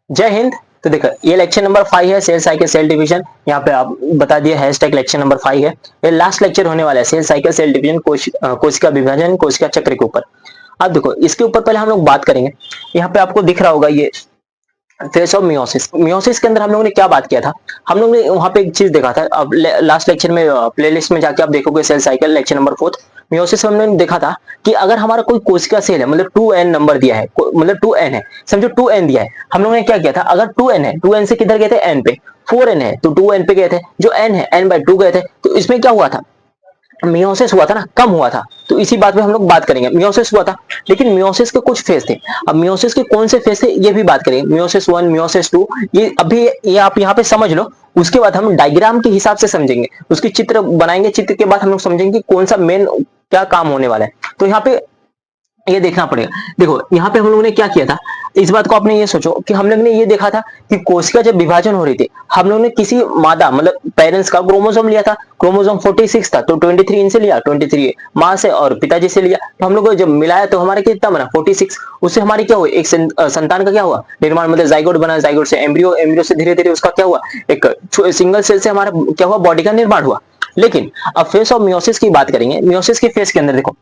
जय हिंद। तो देखो ये लेक्चर नंबर 5 है, सेल साइकिल सेल डिवीजन। यहाँ पे आप बता दिए हैशटैग लेक्चर नंबर 5 है। ये लास्ट लेक्चर होने वाला है, सेल साइकिल सेल डिवीजन, कोशिका विभाजन, कोशिका चक्र के ऊपर। अब देखो इसके ऊपर पहले हम लोग बात करेंगे। यहाँ पे आपको दिख रहा होगा ये फेस ऑफ मियोसिस। मियोसिस के अंदर हम लोगों ने क्या बात किया था, हम लोग ने वहां पे एक चीज देखा था। अब लास्ट लेक्चर में प्लेलिस्ट में जाके आप देखोगे cell cycle lecture number 4 meiosis में हमने देखा था कि अगर हमारा कोई कोशिका सेल है, मतलब 2n नंबर दिया है, मतलब 2n है, समझो 2n दिया है, हम लोगों ने क्या किया था, अगर 2n है, 2n से किधर गए थे, n पे, 4n है तो 2n पे गए थे, जो n है n/2 गए थे। तो इसमें क्या हुआ था, मियोसिस हुआ था ना, कम हुआ था। तो इसी बात पे हम लोग बात करेंगे। मियोसिस हुआ था, लेकिन मियोसिस के कुछ फेज थे। अब मियोसिस के कौन से फेज थे ये भी बात करेंगे। मियोसिस 1, मियोसिस 2, ये अभी ये आप यहाँ पे समझ लो। उसके बाद हम डायग्राम के हिसाब से समझेंगे, उसकी चित्र बनाएंगे, चित्र के बाद हम लोग समझेंगे कौन सा मेन क्या काम होने वाला है। तो यहाँ पे ये देखना पड़ेगा। देखो यहाँ पे हम लोगों ने क्या किया था, इस बात को आपने ये सोचो कि हम लोग ने ये देखा था कि कोशिका जब विभाजन हो रही थी, हम लोग ने किसी मादा मतलब पेरेंट्स का क्रोमोसोम लिया था। क्रोमोसोम 46 था तो 23 इनसे लिया, 23 माँ से और पिताजी से लिया। तो हम लोग को जब मिलाया तो हमारा कितना बना, 46। उससे हमारी क्या हुआ, एक संतान का क्या हुआ निर्माण, मतलब जाइगोट बना, जाइगोट से एम्ब्रियो, एम्ब्रियो से धीरे धीरे उसका क्या हुआ, एक सिंगल सेल से हमारा क्या हुआ, बॉडी का निर्माण हुआ। लेकिन अब फेस ऑफ मियोसिस की बात करेंगे। मियोसिस के फेस के अंदर देखो,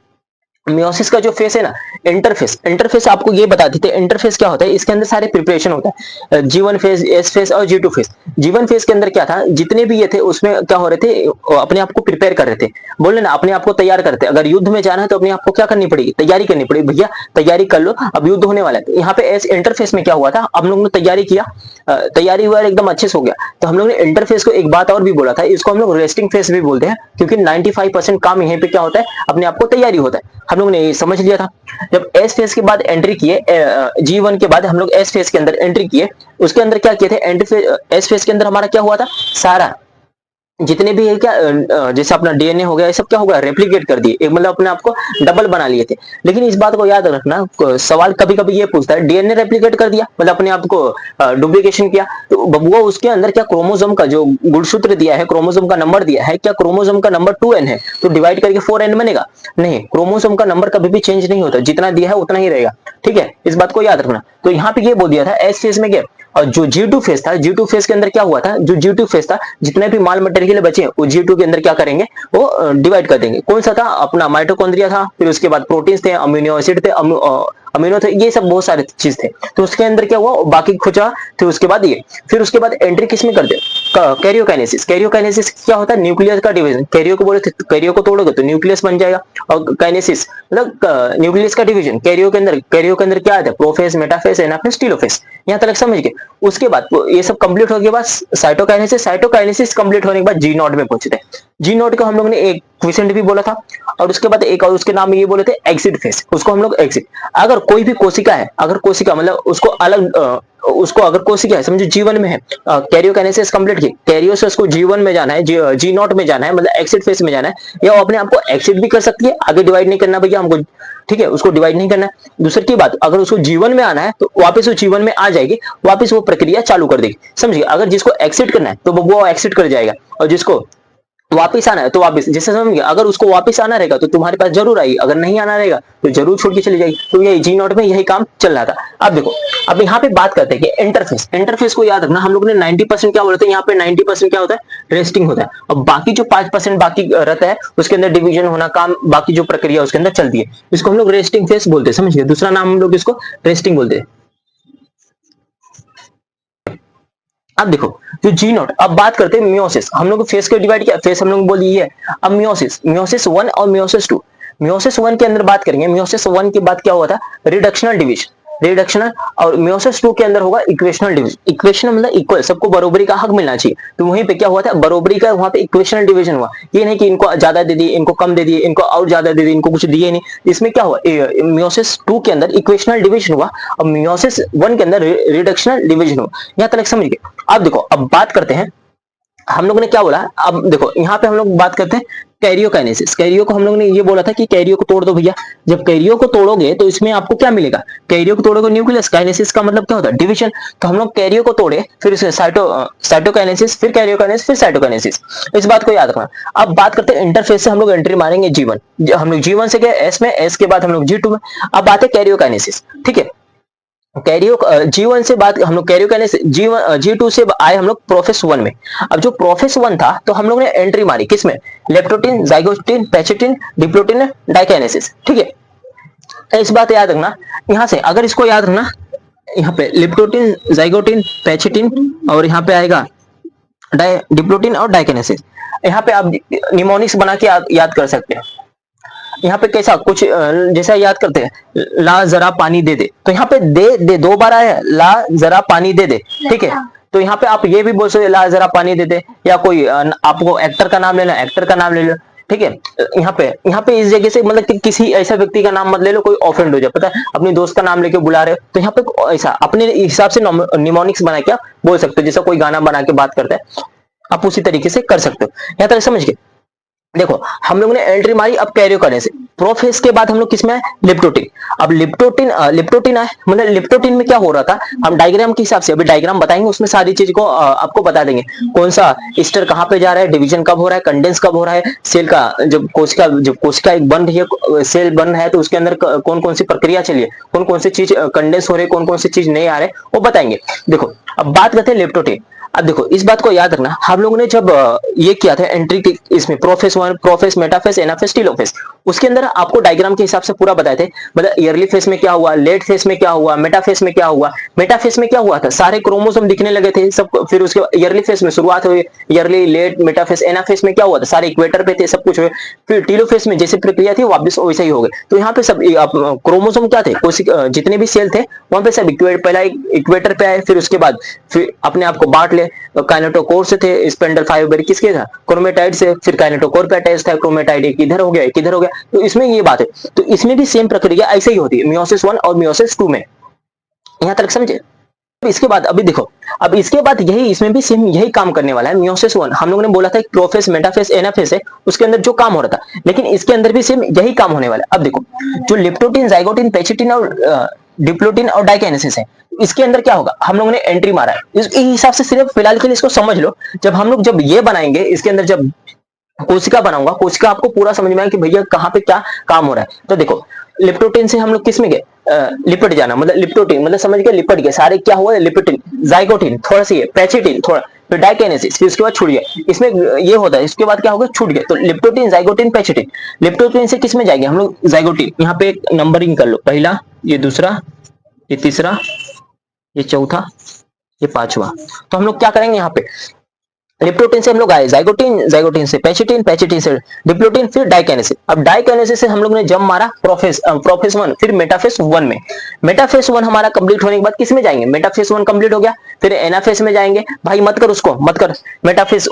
मियोसिस का जो फेस है ना, इंटरफेस, इंटरफेस आपको ये बता देते हैं इंटरफेस क्या होता है। इसके अंदर सारे प्रिपरेशन होता है, G1 फेस, S फेस और G2 फेस। G1 फेस के अंदर क्या था, जितने भी ये थे उसमें क्या हो रहे थे, अपने आप को प्रिपेयर कर रहे थे, बोले ना अपने आप को तैयार करते। अगर युद्ध में जाना है तो अपने आप को क्या करनी पड़ेगी, तैयारी करनी पड़ेगी। भैया तैयारी कर लो, अब युद्ध होने वाला है। तो यहाँ पे एस इंटरफेस में क्या हुआ था, हम लोग ने तैयारी किया, तैयारी हुआ एकदम अच्छे से हो गया। तो हम लोग ने इंटरफेस को एक बात और भी बोला था, इसको हम लोग रेस्टिंग फेस भी बोलते हैं, क्योंकि 95% काम यहीं पे क्या होता है, अपने आप को तैयारी होता है। हम लोग ने ये समझ लिया था। जब एस फेस के बाद एंट्री किए, G1 के बाद हम लोग एस फेस के अंदर एंट्री किए, उसके अंदर क्या किए थे, एस फेस के अंदर हमारा क्या हुआ था, सारा जितने भी है क्या, जैसे अपना डीएनए हो गया, ये सब क्या होगा, रेप्लिकेट कर दिए, एक मतलब अपने आप को डबल बना लिए थे। लेकिन इस बात को याद रखना, सवाल कभी कभी ये पूछता है, डीएनए रेप्लिकेट कर दिया मतलब अपने आप को डुप्लीकेशन किया, तो बबुआ उसके अंदर क्या क्रोमोसोम का जो गुणसूत्र दिया है, क्रोमोसोम का नंबर दिया है, क्या क्रोमोसोम का नंबर 2n है तो डिवाइड करके 4n बनेगा? नहीं, क्रोमोसोम का नंबर कभी भी चेंज नहीं होता, जितना दिया है उतना ही रहेगा। ठीक है, इस बात को याद रखना। तो यहाँ पे ये बोल दिया था एस फेज में क्या, और जो G2 फेज था, G2 फेज के अंदर क्या हुआ था, जो G2 फेज था, जितने भी माल मटेरियल बचे वो G2 के अंदर क्या करेंगे, वो डिवाइड कर देंगे। कौन सा था, अपना माइटोकॉन्ड्रिया था, फिर उसके बाद प्रोटीन्स थे, अमीनो एसिड थे, अमीनो थे, ये सब बहुत सारे चीज थे। तो उसके अंदर क्या हुआ, बाकी खुचा, फिर उसके बाद ये, फिर उसके बाद एंट्री किस में कर दे, कैरियोकाइनेसिस। कैरियोकाइनेसिस क्या होता है, न्यूक्लियस का डिवीजन। कैरियो को बोले थे, कैरियो को तोड़ोगे तो न्यूक्लियस बन जाएगा, और काइनेसिस मतलब न्यूक्लियस का डिवीजन। कैरियो के अंदर क्या आता है, प्रोफेस, मेटाफेस, एनाफेस, टीलोफेस। यहाँ तक समझ गए। उसके बाद ये सब कंप्लीट होने के बाद साइटोकाइनेसिस, साइटोकाइनेसिस कंप्लीट होने के बाद जी नॉट में पहुंचते हैं। जी नॉट को हम लोग ने एक क्विसेंट भी बोला था, और उसके बाद एक और उसके नाम में ये बोले थे एग्जिट फेस, उसको हम लोग एग्जिट। अगर कोई भी कोशिका है, अगर कोशिका मतलब उसको अलग उसको अगर कोशिका है, समझो जीवन में है, कैरियोकाइनेसिस कंप्लीट की, कैरियो से उसको जीवन में जाना है, जी नॉट में जाना है, मतलब एक्सिड फेस में जाना है, या वो अपने आप को एक्सिड भी कर सकती है, आगे डिवाइड नहीं करना भैया हमको। ठीक है, उसको डिवाइड नहीं करना है। दूसरी की बात, अगर उसको जीवन में आना है तो वापस वो जीवन में आ जाएगी, वापस वो प्रक्रिया चालू कर देगी। समझिए, अगर जिसको एक्सिट करना है तो वो एक्सिट कर जाएगा, और जिसको वापिस आना है तो वापिस, जैसे समझ गए, अगर उसको वापिस आना रहेगा तो तुम्हारे पास जरूर आएगी, अगर नहीं आना रहेगा तो जरूर छोड़ के चली जाएगी। तो यही जी नॉट में यही काम चल रहा था। अब देखो, अब यहाँ पे बात करते हैं कि इंटरफेस, इंटरफेस को याद रखना, हम लोग ने 90% क्या बोलते हैं, यहाँ पे 90% क्या होता है, रेस्टिंग होता है, और बाकी जो 5% बाकी रहता है उसके अंदर डिवीजन होना काम, बाकी जो प्रक्रिया उसके अंदर चलती है, इसको हम लोग रेस्टिंग फेस बोलते हैं। समझ गए, दूसरा नाम हम लोग इसको रेस्टिंग बोलते हैं। अब देखो, जो जी नोट, अब बात करते हैं मियोसिस। हम लोग फेस को डिवाइड किया, फेस हम लोग बोली है। अब मियोसिस, मियोसिस 1 और मियोसिस 2। मियोसिस 1 के अंदर बात करेंगे, मियोसिस 1 के बाद क्या हुआ था, रिडक्शनल डिवीजन, रिडक्शनल। और मियोसिस 2 के अंदर होगा इक्वेशनल डिवीजन। इक्वेशन मतलब इक्वल, सबको बरोबरी का हक मिलना चाहिए। तो वहीं पे क्या हुआ था, बरोबरी का वहां पे इक्वेशनल डिवीजन हुआ। ये नहीं कि इनको ज्यादा दे दिए, इनको कम दे दिए, इनको और ज्यादा दे दिए, इनको कुछ दिए नहीं। इसमें क्या हुआ, मियोसिस 2 के अंदर इक्वेशनल डिवीजन हुआ, और मियोसिस 1 के अंदर रिडक्शनल डिवीजन हुआ। यहाँ तक समझ गए। अब देखो, अब बात करते हैं, हम लोग ने क्या बोला, अब देखो यहाँ पे हम लोग बात करते हैं कैरियोकाइनेसिस। कैरियो को हम लोग ने ये बोला था कि कैरियो को तोड़ दो भैया। जब कैरियो को तोड़ोगे तो इसमें आपको क्या मिलेगा, कैरियो को तोड़ोगे न्यूक्लियस। काइनेसिस का मतलब क्या होता है, डिवीजन। तो हम लोग कैरियो को तोड़े, फिर उसे साइटोकाइनेसिस, फिर कैरियोकाइनेसिस, फिर साइटोकाइनेसिस। इस बात को याद रखना। अब बात करते हैं इंटरफेस से, हम लोग एंट्री मारेंगे जीवन, हम लोग जीवन से गए एस में, एस के बाद हम लोग G2 में। अब बात है कैरियोकाइनेसिस। ठीक है, कैरियो G1 से बात हम लोग कैरियो कहने से G2 से आए हम लोग प्रोफेस 1 में। अब जो प्रोफेस 1 था तो हम लोग ने एंट्री मारी किसमें, लेप्टोटिन, जाइगोटिन, पैचिटिन, डिप्लोटिन, डाइकाइनेसिस। ठीक है, तो इस बात याद रखना, यहाँ से अगर इसको याद रखना, यहाँ पे लिप्टोटिन, जाइगोटिन, पैचिटिन और यहाँ पे आएगा डिप्लोटिन और डाइकाइनेसिस। यहाँ पे आप निमोनिक्स बना के याद कर सकते हैं। यहाँ पे कैसा कुछ जैसा याद करते हैं, ला जरा पानी दे दे, तो यहाँ पे दे दो बार आया, ला जरा पानी दे दे। ठीक है, तो यहाँ पे आप ये भी बोल सकते ला जरा पानी दे दे, या कोई आपको एक्टर का नाम लेना, एक्टर का नाम ले लो। ठीक है, यहाँ पे इस जगह से मतलब कि किसी ऐसा व्यक्ति का नाम मत ले लो, कोई ऑफेंड हो जाए। पता है, अपने दोस्त का नाम लेके बुला रहे हो, तो यहाँ पे ऐसा अपने हिसाब से निमोनिक्स बना के बोल सकते हो, जैसा कोई गाना बना के बात करता है, आप उसी तरीके से कर सकते हो। यहाँ तक समझ गए। देखो हम लोग ने एंट्री मारी अब कैरियो करने से, प्रोफेस के बाद हम लोग किसमें है, लिप्टोटिन। अब लिप्टोटिन आए, मतलब लिप्टोटिन में क्या हो रहा था, हम डायग्राम के हिसाब से अभी डायग्राम बताएंगे, उसमें सारी चीज को आपको बता देंगे, कौन सा ईस्टर कहाँ पे जा रहा है, डिवीजन कब हो रहा है, कंडेंस कब हो रहा है, सेल का जब कोशिका एक बन रही है, सेल बन रहा है, तो उसके अंदर कौन कौन सी प्रक्रिया चलिए, कौन कौन सी चीज कंडेंस हो रही है, कौन कौन सी चीज नहीं आ रहे, वो बताएंगे। देखो अब बात करते हैं लिप्टोटिन। अब देखो इस बात को याद रखना, हम लोगों ने जब ये किया था एंट्री इसमें profess 1, profess, metaphase, anaphase, telophase, उसके अंदर आपको डायग्राम के हिसाब से पूरा बताए थे, मतलब ईयरली फेस में क्या हुआ, लेट फेस में क्या हुआ, मेटाफेस में क्या हुआ। मेटाफेस में क्या हुआ था, सारे क्रोमोसोम दिखने लगे थे सब, फिर उसके ईयरली फेस में शुरुआत हुई, ईयरली, लेट, मेटाफेस, एनाफेस में क्या हुआ था, सारे इक्वेटर पे थे, सब कुछ हुए। फिर टीलोफेस में जैसे प्रक्रिया थी वापस वैसे ही हो गए। तो यहाँ पे सब क्रोमोसोम क्या थे, जितने भी सेल थे वहां पे सब पहला इक्वेटर पे आए, फिर उसके बाद फिर अपने आप को बांट ले, काइनेटोकोर से थे, स्पेंडल फाइबर किसके था, क्रोमेटाइड से, फिर काइनेटोकोर पे अटैच था, क्रोमेटाइड एक इधर हो गया एक इधर हो गया। तो इसमें ये बात है, तो इसमें भी सेम प्रक्रिया ऐसे ही होती है मियोसिस 1 और मियोसिस 2 में। यहां तक समझे। इसके बाद अभी देखो, अब इसके बाद यही इसमें भी सेम यही काम करने वाला है। मियोसिस 1 हम लोगों ने बोला था प्रोफेस, मेटाफेस, एनाफेस है, उसके अंदर जो काम हो रहा था, लेकिन इसके अंदर भी सेम यही काम होने वाला है। अब देखो जो लिप्टोटिन, जाइगोटिन, पैचिटिन और डिप्लोटिन और डाइकाइनेसिस है, इसके अंदर क्या होगा, हम लोगों ने एंट्री मारा है, इस हिसाब से सिर्फ फिलहाल के लिए इसको समझ लो। जब ये बनाएंगे इसके अंदर, जब कोशिका बनाऊंगा, कोशिका आपको पूरा समझ में आएगा कि भैया कहाँ पे क्या काम हो रहा है। तो देखो लिप्टोटिन से हम लोग किस में गए, लिपट जाना, मतलब लिप्टोटिन मतलब समझ गए, लिपट गए सारे, क्या हुआ, लिपिटिन, जाइगोटिन थोड़ा सी है, पैचिटिन थोड़ा, फिर डाइकाइनेसिस, फिर उसके बाद छूट गया, इसमें ये होता है, इसके बाद क्या होगा, छूट गया। तो लिप्टोटिन, जाइगोटिन, पैचिटिन, लिप्टोटिन से किस में जाएंगे हम लोग, जाइगोटिन। यहाँ पे एक नंबरिंग कर लो, पहला, ये दूसरा, ये तीसरा, ये चौथा, ये पांचवा। तो हम लोग क्या करेंगे, यहाँ पे लिप्टोटिन से हम लोग आए जाइगोटिन, जाइगोटिन से पैचिटिन, पैचिटिन से डिप्लोटिन, फिर डाइकाइनेसिस। अब डाइकाइनेसिस से हम लोग ने जंप मारा प्रोफेस 1, फिर मेटाफेस 1 में। मेटाफेस 1 हमारा कंप्लीट होने के बाद किस में जाएंगे, मेटाफेस 1 कंप्लीट हो गया, फिर एनाफेस में जाएंगे। भाई मत कर उसको, मत कर, मेटाफेस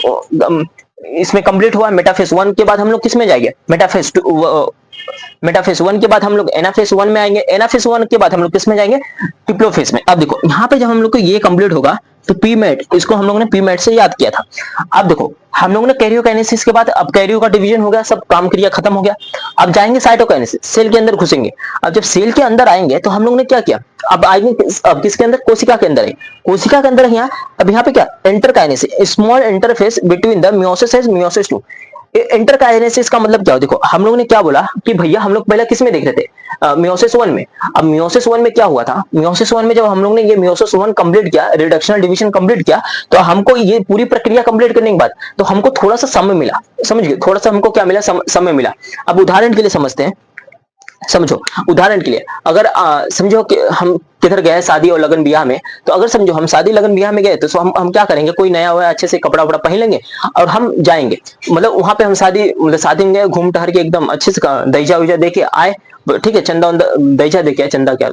इसमें कंप्लीट हुआ। मेटाफेस 1 के बाद हम लोग किस में जाएंगे, मेटाफेस 1 के बाद हम लोग एनाफेस 1 में आएंगे। एनाफेस 1 के बाद हम लोग किस में जाएंगे, डिप्लोफेस में। अब देखो यहाँ पे जब हम लोग को ये कंप्लीट होगा तो पीमेट, इसको हम लोगों ने पीमेट से याद किया था। अब देखो हम लोगों ने कैरियोकाइनेसिस के बाद, अब कैरियो का डिवीजन हो गया, सब काम क्रिया खत्म हो गया। अब जाएंगे साइटोकाइनेसिस, सेल के अंदर घुसेंगे। अब जब सेल के अंदर आएंगे तो हम लोग ने क्या किया, अब आएंगे अब किसके अंदर, कोशिका के अंदर है, कोशिका के अंदर है यहाँ। अब यहाँ पे क्या, interkinesis, small interface between the meiosis and meiosis 2। Interkinesis का मतलब क्या हो, देखो हम लोगों ने क्या बोला कि भैया हम लोग पहले किस में देख रहे थे, मियोसिस 1 में। अब मियोसिस 1 में क्या हुआ था, मियोसिस 1 में जब हम लोग ने ये मियोसिस 1 कंप्लीट किया, रिडक्शनल डिवीजन कंप्लीट किया, तो हमको ये पूरी प्रक्रिया कंप्लीट करने के बाद तो हमको थोड़ा सा समय मिला, समझ गए, थोड़ा सा हमको क्या मिला, समय मिला। अब उदाहरण के लिए समझते हैं, समझो उदाहरण के लिए, अगर समझो कि हम किधर गए शादी और लगन ब्याह में, तो अगर समझो हम शादी लगन ब्याह में गए तो हम क्या करेंगे, कोई नया हुआ अच्छे से कपड़ा वपड़ा पहन लेंगे और हम जाएंगे, मतलब वहां पे हम शादी में गए, घूम टहर के एकदम अच्छे से दहीजा उजा दे के आए, ठीक है, चंदा दहीजा दे के आए, चंदा क्या,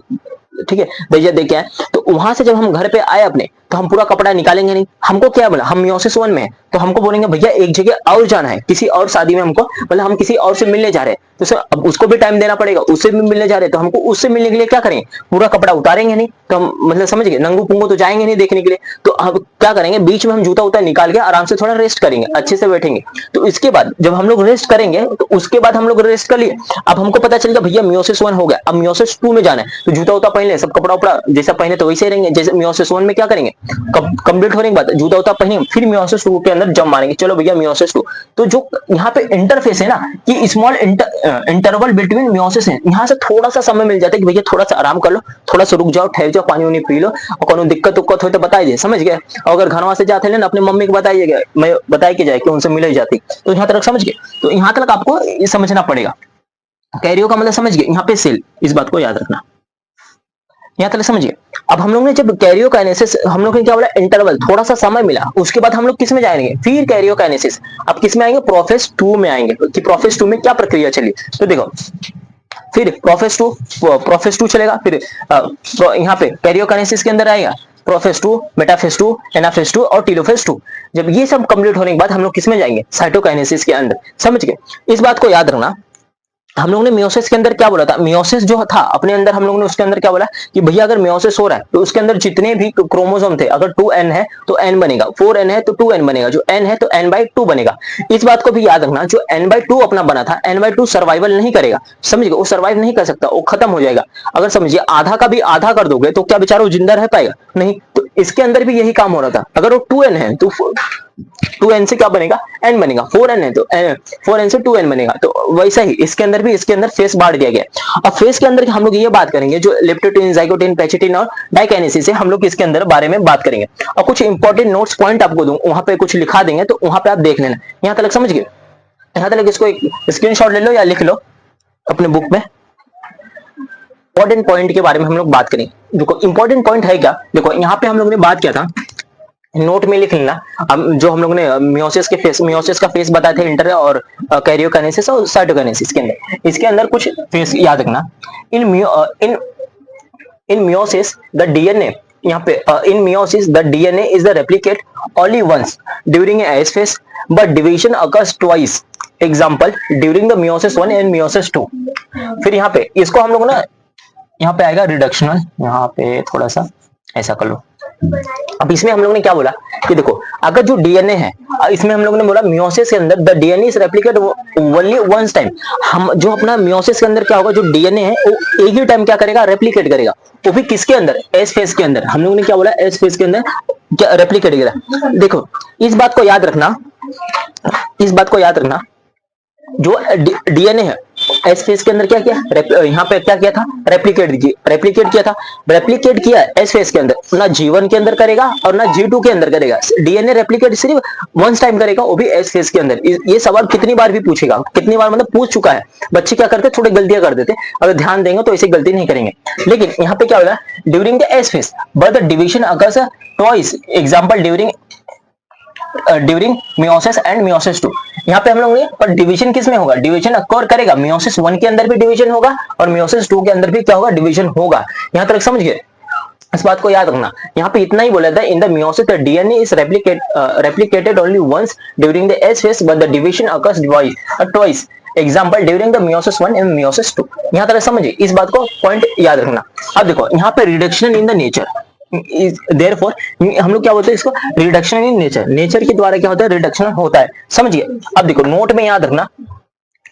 ठीक है, दहीजा दे के आए। तो वहां से जब हम घर पे आए अपने, तो हम पूरा कपड़ा निकालेंगे नहीं, हमको क्या बोला, हम मियोसिस 1 में है, तो हमको बोलेंगे भैया एक जगह और जाना है, किसी और शादी में हमको, मतलब हम किसी और से मिलने जा रहे हैं, तो सर अब उसको भी टाइम देना पड़ेगा, उससे भी मिलने जा रहे हैं, तो हमको उससे मिलने के लिए क्या करेंगे, पूरा कपड़ा उतारेंगे नहीं, तो हम मतलब समझ गए, नंगू पुंगू तो जाएंगे नहीं देखने के लिए, तो अब क्या करेंगे, बीच में हम जूता उता निकाल के आराम से थोड़ा रेस्ट करेंगे, अच्छे से बैठेंगे। तो इसके बाद जब हम लोग रेस्ट करेंगे, तो उसके बाद हम लोग रेस्ट कर लिए, अब हमको पता चल गया भैया मियोसिस 1 हो गया, अब मियोसिस 2 में जाना है, तो जूता उता पहन ले, सब कपड़ा उपड़ा जैसा पहने तो वैसे रहेंगे, जैसे मियोसिस 1 में क्या करेंगे, कंप्लीट होने के बाद जूता उता पहनेंगे, फिर मियोसिस 2 के अंदर जंप मारेंगे। चलो भैया मियोसिस 2, तो जो यहाँ पे इंटरफेस है ना, कि स्मॉल इंटरवल बिटवीन मियोसिस है, यहाँ से थोड़ा सा समय मिल जाता है कि भैया थोड़ा सा आराम कर लो, थोड़ा सा रुक जाओ, ठहर जाओ, पानी वानी पी लो, और कोनो दिक्कत उक्कत हो तो बताइए, समझ गए। और अगर घर से जाते हैं ना अपने मम्मी को बताइएगा, मैं बताई के जाए कि उनसे मिले जाती, तो यहाँ तक समझ गए। तो यहाँ तक आपको ये समझना पड़ेगा। कैरियो का मतलब समझ गए, यहाँ पे सेल, इस बात को याद रखना, यहाँ तक समझिए। अब हम लोग ने जब कैरियोकाइनेसिस, हम लोग ने क्या बोला, इंटरवल, थोड़ा सा समय मिला, उसके बाद हम लोग किस में जाएंगे, फिर कैरियोकाइनेसिस। अब किस में आएंगे, प्रोफेस 2 में आएंगे, कि प्रोफेस 2 में क्या प्रक्रिया चली। तो देखो फिर प्रोफेस 2 चलेगा, फिर यहाँ पे कैरियोकाइनेसिस के अंदर आएगा प्रोफेस 2, मेटाफेस 2, एनाफेस 2 और टीलोफेस 2। जब ये सब कंप्लीट होने के बाद हम लोग किस में जाएंगे, साइटोकाइनेसिस के अंदर, समझ गए। इस बात को याद रखना। हम लोग ने मियोसिस के अंदर क्या बोला था, मियोसिस जो था अपने अंदर, हम लोग ने उसके अंदर क्या बोला कि भैया अगर मियोसिस हो रहा है तो उसके अंदर जितने भी क्रोमोसोम थे, अगर 2n है तो n बनेगा, 4n है तो 2n बनेगा, जो n है तो n/2 बनेगा। इस बात को भी याद रखना, जो n/2 अपना बना था, n/2 सर्वाइवल नहीं करेगा, समझिए, वो सर्वाइव नहीं कर सकता, वो खत्म हो जाएगा। अगर समझिए आधा का भी आधा कर दोगे तो क्या बेचारा वो जिंदा रह पाएगा, नहीं। तो इसके अंदर भी यही काम हो रहा था, अगर वो 2n है तो 2n से क्या बनेगा, n बनेगा, 4n है तो 4n से 2n बनेगा। तो वैसा ही इसके अंदर भी, इसके अंदर फेस बांट दिया गया। अब फेस के अंदर हम लोग ये बात करेंगे, जो लेप्टोटीन, जाइगोटीन, पैचिटिन और डाइकाइनेसिस है, हम लोग इसके अंदर बारे में बात करेंगे। और कुछ इंपॉर्टेंट नोट्स पॉइंट आपको दूं, वहां पे कुछ लिखा देंगे, तो वहां पे आप देख लेना। यहाँ तक समझ गए, यहाँ तक इसको एक स्क्रीनशॉट ले लो या लिख लो अपने बुक में। इंपॉर्टेंट पॉइंट के बारे में हम लोग बात करेंगे। देखो इंपॉर्टेंट पॉइंट है क्या, देखो यहाँ पे हम लोग ने बात किया था, नोट में लिख लेना। अब जो हम लोग ने मियोसिस का फेस बताए थे, इंटर और कैरियोकाइनेसिस और साइटोकाइनेसिस के अंदर, इसके अंदर कुछ फेस याद रखना। इन मियोसिस द डीएनए, यहाँ पे in meiosis the DNA is the replicate only once during S phase, but division occurs twice, example during the meiosis 1 and meiosis 2। फिर यहाँ पे इसको हम लोग ना, यहाँ पे आएगा रिडक्शनल, यहाँ पे थोड़ा सा ऐसा कर लो। अब इसमें हम लोग ने क्या बोला कि देखो अगर जो डीएनए है, इसमें हम लोग ने बोला मियोसिस के अंदर the DNA is replicate only once time. हम जो अपना मियोसिस के अंदर क्या होगा, जो डीएनए है वो एक ही टाइम क्या करेगा, रेप्लिकेट करेगा, वो भी किसके अंदर, एस फेज के अंदर। हम लोग ने क्या बोला, एस फेज के अंदर क्या रेप्लिकेट करेगा। देखो इस बात को याद रखना, इस बात को याद रखना, जो डीएनए है एस फेज के अंदर क्या किया, यहाँ पे क्या किया था, रेप्लिकेट किया था। रेप्लिकेट किया एस फेज के अंदर, ना G1 के अंदर करेगा और ना G2 के अंदर करेगा। डीएनए रेप्लिकेट सिर्फ वंस टाइम करेगा, वो भी एस फेज के अंदर। ये सवाल कितनी बार भी पूछेगा, कितनी बार मतलब पूछ चुका है। बच्चे क्या करते, थोड़ी गलतियां कर देते, अगर ध्यान देंगे तो ऐसी गलती नहीं करेंगे। लेकिन यहाँ पे क्या होगा, during the S phase but the division occurs twice, example during meiosis and meiosis 2। यहाँ पे हम लोग ने, पर डिवीजन किस में होगा, डिवीजन अक्योर करेगा, मियोसिस 1 के अंदर भी डिवीजन होगा और मियोसिस 2 के अंदर भी क्या होगा, डिवीजन होगा। यहाँ तक समझ गए, इस बात को याद रखना। यहाँ पे इतना ही बोला था, in the meiosis the DNA is replicated only once during the S phase but the division occurs twice, example during the meiosis 1 and meiosis 2। यहाँ तक समझिए, इस बात को पॉइंट याद रखना। अब देखो यहाँ पे reduction in the nature, therefore हम लोग क्या बोलते हैं इसको, रिडक्शन इन नेचर। नेचर के द्वारा क्या होता है, रिडक्शन होता है, समझिए। अब देखो नोट में याद रखना,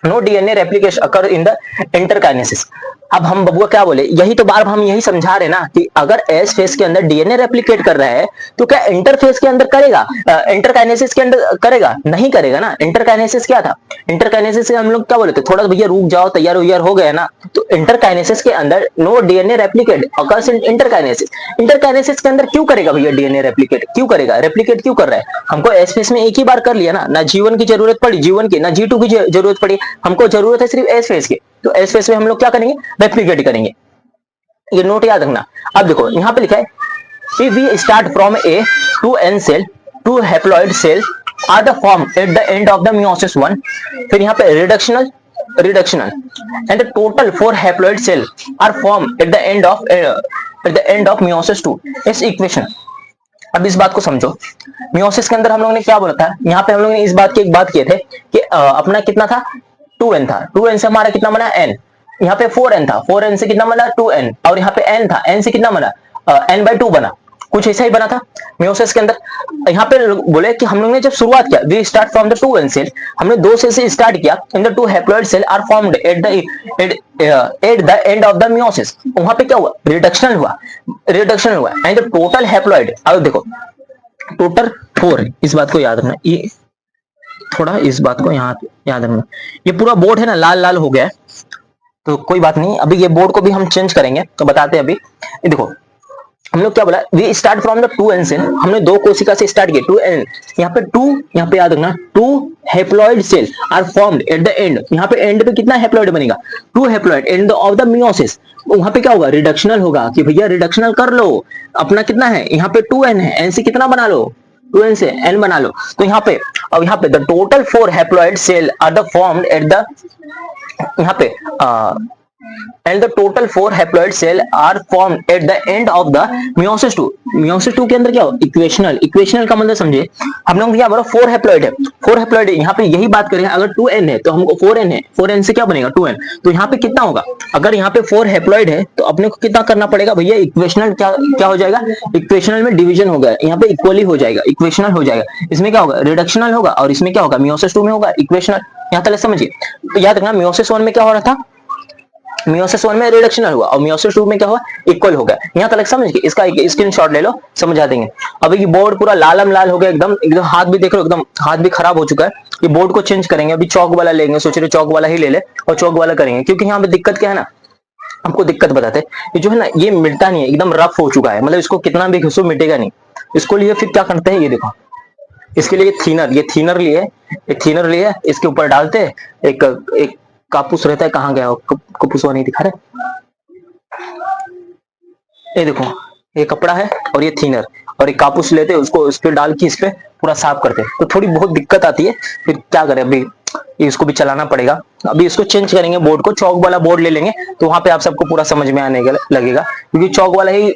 no DNA replication occur in the interkinesis. अब हम बबुआ क्या बोले, यही तो बार हम यही समझा रहे ना कि अगर एस फेज के अंदर डीएनए रेप्लिकेट कर रहा है तो क्या इंटरफेस के अंदर करेगा, इंटरकाइनेसिस के अंदर करेगा, नहीं करेगा ना। इंटरकाइनेसिस क्या था, इंटरकाइनेसिस से हम लोग क्या बोले थे, थोड़ा भैया रुक जाओ, तैयार उयार हो गया ना। तो इंटरकाइनेसिस के अंदर no DNA replicate occurs in interkinesis. Interkinesis के अंदर क्यों करेगा भैया डीएनए रेप्लिकेट, क्यों करेगा, रेप्लिकेट क्यों कर रहा है। हमको एस फेज में एक ही बार कर लिया ना G1 की जरूरत पड़ी, G1 की ना G2 की जरूरत पड़ी, हमको जरूरत है सिर्फ एस फेज की। तो एस फेज में हम लोग क्या करेंगे, रेप्लिकेट करेंगे। ये नोट याद रखना। अब देखो यहाँ पे लिखा है, if we start from a to n cell, two haploid cells are the form at the end of the meiosis 1। फिर यहाँ पे reductional and the total 4 haploid cell are formed at the end of meiosis 2 इस equation. अब इस बात को समझो, meiosis के अंदर हम लोगों ने क्या बोला था, यहाँ पे हम लोगों ने इस बात की एक बात किए थे कि अपना कितना था, 2n था, 2n से हमारा कितना बना n, यहाँ पे 4n था, 4n से कितना बना 2n, और यहाँ पे n था, n से कितना बना n/2 बना, कुछ ऐसा ही बना था। मियोसिस के अंदर यहाँ पे बोले कि हम लोग ने जब शुरुआत किया, we start from the 2n cell, हमने 2 सेल से स्टार्ट किया, in the 2 haploid cell are formed at the end of the meiosis. वहां पे क्या हुआ, रिडक्शन हुआ, रिडक्शन हुआ, एंड द टोटल हैप्लॉइड, अब देखो टोटल 4, इस बात को याद रखना, ये थोड़ा इस बात को यहाँ याद रखना, ये पूरा बोर्ड है ना लाल लाल हो गया है, तो कोई बात नहीं, अभी ये बोर्ड को भी हम चेंज करेंगे, तो बताते हैं अभी। ये देखो हम लोग क्या बोला, we start from the 2n cell, हमने 2 कोशिका से स्टार्ट किया, 2n, यहाँ पे 2, यहाँ पे याद रखना 2 haploid cell are formed at the end, यहाँ पे एंड पे कितना हैप्लॉइड बनेगा, 2 haploid end of the meiosis, वहां पे क्या होगा, रिडक्शनल होगा, कि भैया रिडक्शनल कर लो, अपना कितना है, यहाँ पे 2n है, n से कितना बना लो, 2n से n बना लो, तो यहाँ पे, अब यहाँ पे the total 4 haploid cell are the formed at the, यहाँ पे and the total 4 haploid cell are formed at the end of the meiosis 2। meiosis 2 के अंदर क्या हो, इक्वेशनल, इक्वेशनल का मतलब समझे, हम लोग क्या बोला 4 हैप्लॉइड है, 4 हैप्लॉइड है, यहाँ पे यही बात करें, अगर 2n है तो हमको 4n है, 4n से क्या बनेगा 2n, तो यहाँ पे कितना होगा, अगर यहाँ पे 4 हैप्लॉइड है तो अपने को कितना करना पड़ेगा भैया, इक्वेशनल क्या हो जाएगा, इक्वेशनल में डिवीजन हो गया, यहाँ पे इक्वली हो जाएगा, इक्वेशनल हो जाएगा, इसमें क्या होगा, रिडक्शनल होगा, और इसमें क्या होगा, मियोसिस 2 में होगा इक्वेशनल। यहाँ तक समझिए, याद रखना मियोसिस 1 में क्या हो रहा था, मियोसिस 1 में रिडक्शनल हुआ, और मियोसिस 2 में क्या हुआ, इक्वल हो गया। यहाँ तक समझ के इसका एक स्क्रीनशॉट ले लो, समझा देंगे। अब ये बोर्ड पूरा लालम लाल हो गया, एकदम एकदम हाथ भी देख लो, एकदम हाथ भी खराब हो चुका है, ये बोर्ड को चेंज करेंगे, अभी चौक वाला लेंगे, सोच रहे चौक वाला ही ले ले, और चौक वाला करेंगे, क्योंकि यहाँ पे दिक्कत क्या है ना, हमको दिक्कत बताते हैं, ये जो है ना ये मिटता नहीं है, एकदम रफ हो चुका है, मतलब इसको कितना भी घिसो मिटेगा नहीं, इसको लिए फिर क्या करते हैं, ये देखो इसके लिए थिनर, ये थिनर लिए, एक थिनर लिए, इसके ऊपर डालते हैं, एक कापूस रहता है, कहाँ गया वो कापूस, नहीं दिखा रहे, ये देखो ये कपड़ा है और ये थिनर और एक कापूस लेते हैं, उसको उस पे डाल के इस पे पूरा साफ करते हैं, तो थोड़ी बहुत दिक्कत आती है, फिर क्या करें, अभी इसको भी चलाना पड़ेगा, अभी इसको चेंज करेंगे, बोर्ड को चौक वाला बोर्ड ले लेंगे, तो वहां पे आप सबको पूरा समझ में आने लगेगा, क्योंकि चौक वाला ही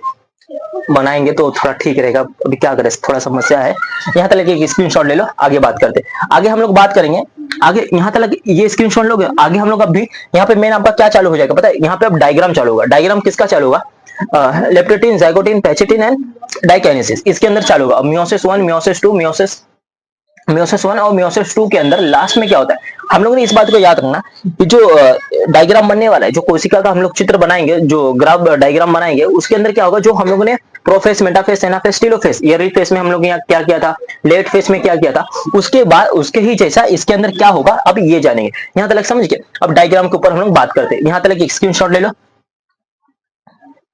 बनाएंगे तो थोड़ा ठीक रहेगा। अभी क्या करें, थोड़ा समस्या है, यहाँ तक एक स्क्रीनशॉट ले लो, आगे बात करते हैं, आगे हम लोग बात करेंगे, आगे यहाँ तक ये स्क्रीनशॉट लोगे, आगे हम लोग अभी यहाँ पे मेन आपका क्या चालू हो जाएगा पता है, यहाँ पे अब डायग्राम चालू होगा, डायग्राम किसका चालू होगा, लेप्टोटीन, जाइगोटीन, पैचिटिन एंड डाइकाइनेसिस, इसके अंदर चालू होगा, मियोसिस 1, मियोसिस 2, मियोसिस 1 और मियोसिस 2 के अंदर लास्ट में क्या होता है, हम लोगों ने इस बात को याद रखना कि जो डायग्राम बनने वाला है, जो कोशिका का हम लोग चित्र बनाएंगे, जो ग्राफ डायग्राम बनाएंगे, उसके अंदर क्या होगा, जो हम लोगों ने prophase, metaphase, anaphase, telophase, early phase में हम लोग यहाँ क्या किया था, लेट फेस में क्या किया था, उसके बाद उसके ही जैसा इसके अंदर क्या होगा, अब ये जानेंगे। यहाँ तक समझ गए, अब डायग्राम के ऊपर हम लोग बात करते हैं, यहाँ तक एक स्क्रीनशॉट ले लो,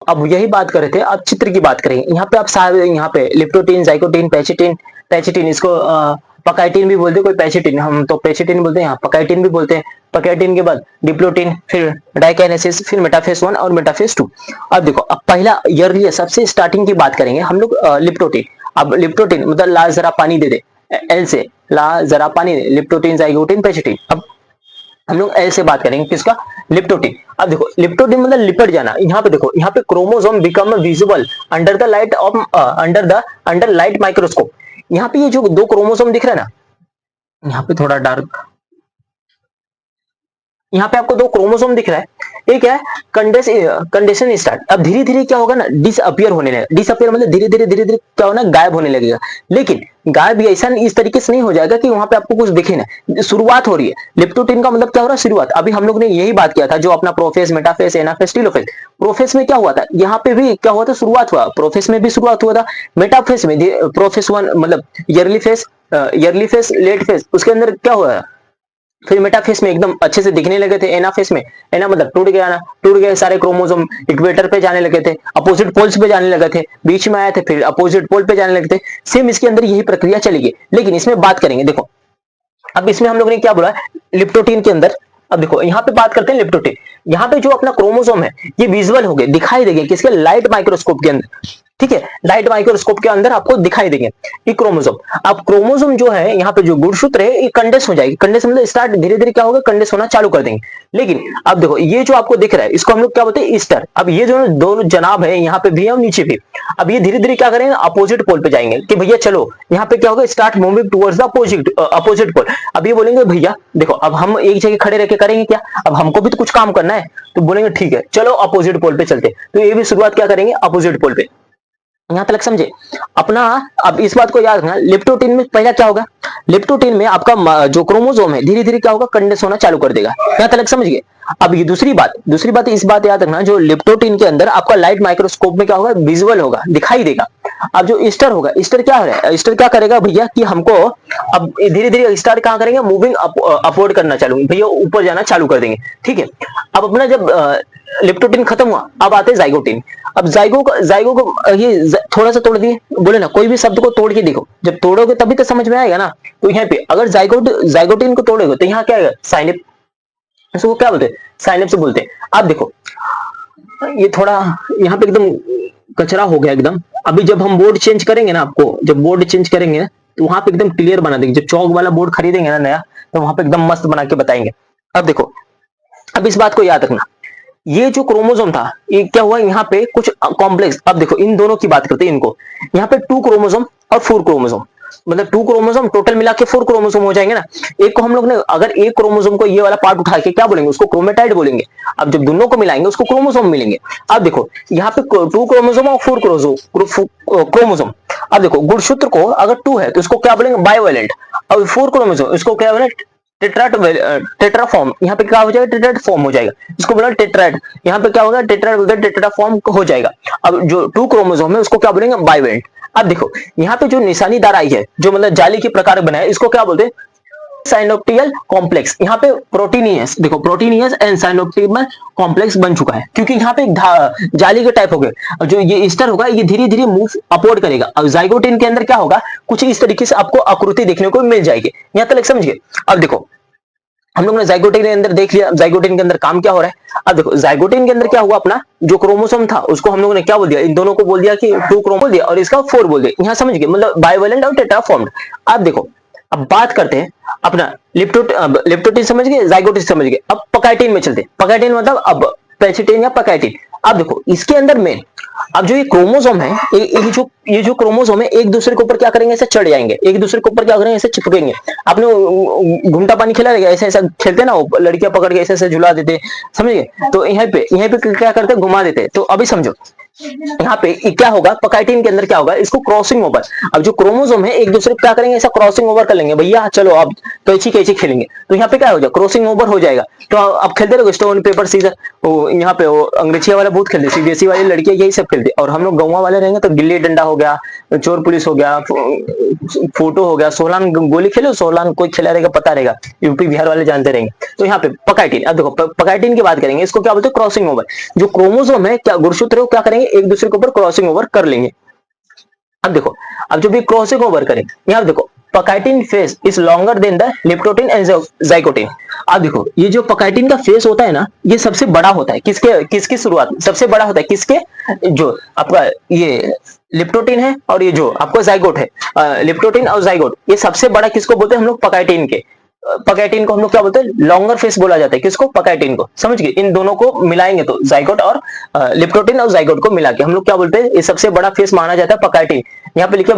अब यही बात कर रहे थे, अब चित्र की बात करेंगे, यहाँ पे आप सारे, यहाँ पे लिप्टोटीन, जाइकोटीन, पैचिटिन, पैचिटिन, इसको पकाइटिन भी बोलते हैं, कोई पैचिटिन, हम तो पैचिटिन बोलते हैं, यहाँ पकाइटिन भी बोलते हैं, पकाइटिन के बाद डिप्लोटिन, फिर डाइकाइनेसिस, फिर मेटाफेस 1 और मेटाफेस 2। अब देखो, अब पहला ईयरली सबसे स्टार्टिंग की बात करेंगे हम लोग, लिप्टोटिन, अब लिप्टोटिन मतलब ला जरा पानी दे दे, एल से ला जरा पानी दे, लिप्टोटिन, जाइगोटिन, पैचिटिन, अब हम लोग ऐसे बात करेंगे किसका, लिप्टोटिन। अब देखो लिप्टोटिन मतलब लिपट जाना, यहाँ पे देखो, यहाँ पे chromosome become visible under the light of under light microscope, यहाँ पे ये जो 2 क्रोमोसोम दिख रहा है ना, यहाँ पे थोड़ा डार्क, यहाँ पे आपको 2 क्रोमोसोम दिख रहा है, एक है कंडेशन स्टार्ट, अब धीरे धीरे क्या होगा ना, डिसअपियर होने लगेगा, डिसअपियर मतलब धीरे धीरे क्या होना, गायब होने लगेगा, लेकिन गायब भी ऐसा इस तरीके से नहीं हो जाएगा कि वहां पे आपको कुछ दिखे ना, शुरुआत हो रही है, लिप्टोटिन का मतलब क्या हो रहा है, शुरुआत। अभी हम लोग ने यही बात किया था, जो अपना प्रोफेस, मेटाफेस, एनाफेस, टेलोफेस, प्रोफेस में क्या हुआ था, यहाँ पे भी क्या हुआ था, शुरुआत हुआ, प्रोफेस में भी शुरुआत हुआ था, मेटाफेस में प्रोफेस 1 मतलब ईयरली फेस, लेट फेस, उसके अंदर क्या हुआ, फिर मेटाफेस में एकदम अच्छे से दिखने लगे थे, एनाफेस में, एना मतलब टूट गया ना, टूट गए सारे क्रोमोसोम, इक्वेटर पे जाने लगे थे, अपोजिट पोल्स पे जाने लगे थे, बीच में आए थे, फिर अपोजिट पोल पे जाने लगे थे, सेम इसके अंदर यही प्रक्रिया चलेगी, लेकिन इसमें बात करेंगे, देखो अब इसमें हम लोग ने क्या बोला, लिप्टोटिन के अंदर, अब देखो यहाँ पे बात करते हैं लिप्टोटिन, यहाँ पे जो अपना क्रोमोसोम है ये विजुअल हो गए, दिखाई देंगे किसके, लाइट माइक्रोस्कोप के अंदर, ठीक है, लाइट माइक्रोस्कोप के अंदर आपको दिखाई देंगे ये क्रोमोसोम। अब क्रोमोसोम जो है यहाँ पे जो गुणसूत्र है ये कंडेंस हो जाएगी, कंडेंस मतलब स्टार्ट धीरे धीरे क्या होगा, कंडेंस होना चालू कर देंगे, लेकिन अब देखो ये जो आपको दिख रहा है इसको हम लोग क्या बोलते हैं, ईस्टर। अब ये जो दोनों जनाब है यहाँ पे भी और नीचे भी, अब ये धीरे धीरे क्या करेंगे, अपोजिट पोल पे जाएंगे, कि भैया चलो यहाँ पे क्या होगा, start moving towards the opposite pole. अब ये बोलेंगे भैया देखो अब हम एक जगह खड़े रह के करेंगे क्या, अब हमको भी तो कुछ काम करना है, तो बोलेंगे ठीक है चलो अपोजिट पोल पे चलते, तो ये भी शुरुआत क्या करेंगे, अपोजिट पोल पे। यहां तक समझे अपना। अब इस बात को याद रखना, लिप्टोटिन में पहला क्या होगा, लिप्टोटिन में आपका जो क्रोमोसोम है धीरे धीरे क्या होगा, कंडेंस होना चालू कर देगा। यहां तक समझ गए। अब ये दूसरी बात इस बात याद रखना, जो लिप्टोटिन के अंदर आपका लाइट माइक्रोस्कोप में क्या होगा, विजुअल होगा, दिखाई देगा। अब जो ईस्टर होगा, ईस्टर क्या है, ईस्टर क्या करेगा भैया कि हमको अब धीरे धीरे स्टार्ट कहां करेंगे, मूविंग अपवर्ड करना चालू, भैया ऊपर जाना चालू कर देंगे। ठीक है। अब अपना जब लिप्टोटिन खत्म हुआ, अब आते जाइगोटिन। अब जाइगो को ये थोड़ा सा तोड़ दिए, बोले ना कोई भी शब्द को तोड़ के देखो, जब तोड़ोगे तभी तो समझ में आएगा ना। तो यहाँ पे अगर जाइगोटिन को तोड़ोगे तो यहाँ क्या आएगा, साइनेप, इसको क्या बोलते हैं, साइनेप्स बोलते हैं। आप देखो ये थोड़ा यहाँ पे एकदम कचरा हो गया एकदम। अभी जब हम बोर्ड चेंज करेंगे ना, आपको जब बोर्ड चेंज करेंगे ना, तो वहां पे एकदम क्लियर बना देंगे। जब चौक वाला बोर्ड खरीदेंगे ना नया, तो वहां पे एकदम मस्त बना के बताएंगे। अब देखो, अब इस बात को याद रखना, ये जो क्रोमोसोम था, ये क्या हुआ, यहाँ पे कुछ कॉम्प्लेक्स। अब देखो इन दोनों की बात करते हैं, इनको यहाँ पे 2 क्रोमोसोम और 4 क्रोमोसोम, मतलब 2 क्रोमोसोम टोटल मिला के 4 क्रोमोसोम हो जाएंगे ना। एक को हम लोग ने अगर एक क्रोमोसोम को ये वाला पार्ट उठा के क्या बोलेंगे, उसको क्रोमेटाइड बोलेंगे। अब जब दोनों को मिलाएंगे उसको क्रोमोसोम मिलेंगे। अब देखो यहाँ पे 2 क्रोमोसोम और 4 क्रोमोसोम। अब देखो गुणसूत्र को अगर 2 है तो इसको क्या बोलेंगे, बाइवेलेंट। अब 4 क्रोमोसोम इसको क्या बोलेंगे, टेट्राफॉर्म। यहाँ पे क्या हो जाएगा, टेट्राड फॉर्म हो जाएगा, इसको बोला टेट्राड। यहाँ पे क्या होगा, टेट्राड बोलते हैं, टेट्राफॉर्म हो जाएगा। अब जो 2 क्रोमोसोम है उसको क्या बोलेंगे, बाइवेलेंट। अब देखो यहाँ पे जो निशानीदार आई है, जो मतलब जाली के प्रकार बनाए, इसको क्या बोलते हैं, साइनोप्टियल कॉम्प्लेक्स। यहाँ पे प्रोटीनियस, देखो प्रोटीनियस एंड साइनोप्टियल कॉम्प्लेक्स बन चुका है, क्योंकि यहाँ पे जाली के टाइप हो गए। अब जो ये ईस्टर होगा, ये धीरे धीरे मूव अपवर्ड करेगा। अब जाइगोटिन के अंदर क्या होगा, कुछ इस तरीके से आपको आकृति देखने को मिल जाएगी। यहाँ तक समझ गए। अब देखो हम लोग ने जाइगोटिन के अंदर देख लिया, जाइगोटिन के अंदर काम क्या हो रहा है। अब देखो जाइगोटिन के अंदर क्या हुआ, अपना जो क्रोमोसोम था उसको हम लोगों ने क्या बोल दिया, इन दोनों को बोल दिया कि 2 क्रोमोसोम बोल दिया, और इसका 4 बोल दिया। यहाँ समझ गए, मतलब बाइवेलेंट और टेट्राफॉर्म्ड। अब देखो, अब बात करते हैं अपना लिप्टोटिन समझ गए, जाइगोटिन समझ गए। अब पकाइटिन में चलते हैं। पकाइटिन मतलब अब पेचिटिन या पकाइटिन। अब देखो इसके अंदर में, अब जो ये क्रोमोसोम है, ये जो क्रोमोसोम है, एक दूसरे के ऊपर क्या करेंगे, ऐसे चढ़ जाएंगे, एक दूसरे के ऊपर क्या करेंगे, ऐसे चिपकेंगे। आपने घुमटा पानी खेला रहेगा, ऐसे ऐसा खेलते ना, लड़कियां पकड़ के ऐसे ऐसे झुला देते, समझ गए। तो यहाँ पे क्या करते, घुमा देते। तो अभी समझो यहाँ पे क्या होगा, पकाइटिन के अंदर क्या होगा, इसको क्रॉसिंग ओवर। अब जो क्रोमोसोम है एक दूसरे को क्या करेंगे, ऐसा क्रॉसिंग ओवर कर लेंगे, भैया चलो अब कैची कैची खेलेंगे। तो यहाँ पे क्या हो जाएगा, क्रॉसिंग ओवर हो जाएगा। तो अब खेलते रहोगे स्टोन पेपर सीजर। यहाँ पे वो अंग्रेजिया वाला बहुत खेलते, सीबीएसई वाली लड़कियां यही सब खेलते। और हम लोग गाँव वाले रहेंगे तो गिल्ली डंडा हो गया, चोर पुलिस हो गया, फोटो हो गया, सोलान गोली खेलो, सोलान कोई खेला रहेगा पता रहेगा, यूपी बिहार वाले जानते रहेंगे। तो यहाँ पे पकाइटिन, अब देखो पकाइटिन की बात करेंगे, इसको क्या बोलते हैं, क्रॉसिंग ओवर। जो क्रोमोसोम है, क्या गुणसूत्र है, क्या करेंगे, एक दूसरे के ऊपर क्रॉसिंग ओवर कर लेंगे। अब देखो, अब जो भी क्रॉसिंग ओवर करें, यहाँ देखो pachytene phase is longer than the leptotene and zygotene. अब देखो ये जो पकाइटिन का फेस होता है ना, ये सबसे बड़ा होता है। किसकी शुरुआत सबसे बड़ा होता है, किसके, जो आपका ये लिप्टोटिन है और ये जो आपको जाइगोट है, लिप्टोटिन और जाइगोट, ये सबसे बड़ा किसको बोलते हैं हम लोग, पकाइटिन के। पकाइटिन को हम लोग क्या बोलते हैं, लॉन्गर फेस बोला जाता है। किसको, पकाइटिन को। समझ गए। इन दोनों को मिलाएंगे तो जाइगोट और लिप्टोटिन और जाइगोट को मिला के हम लोग क्या बोलते हैं, ये सबसे बड़ा फेस माना जाता है पकाइटिन। यहाँ पे लिखिए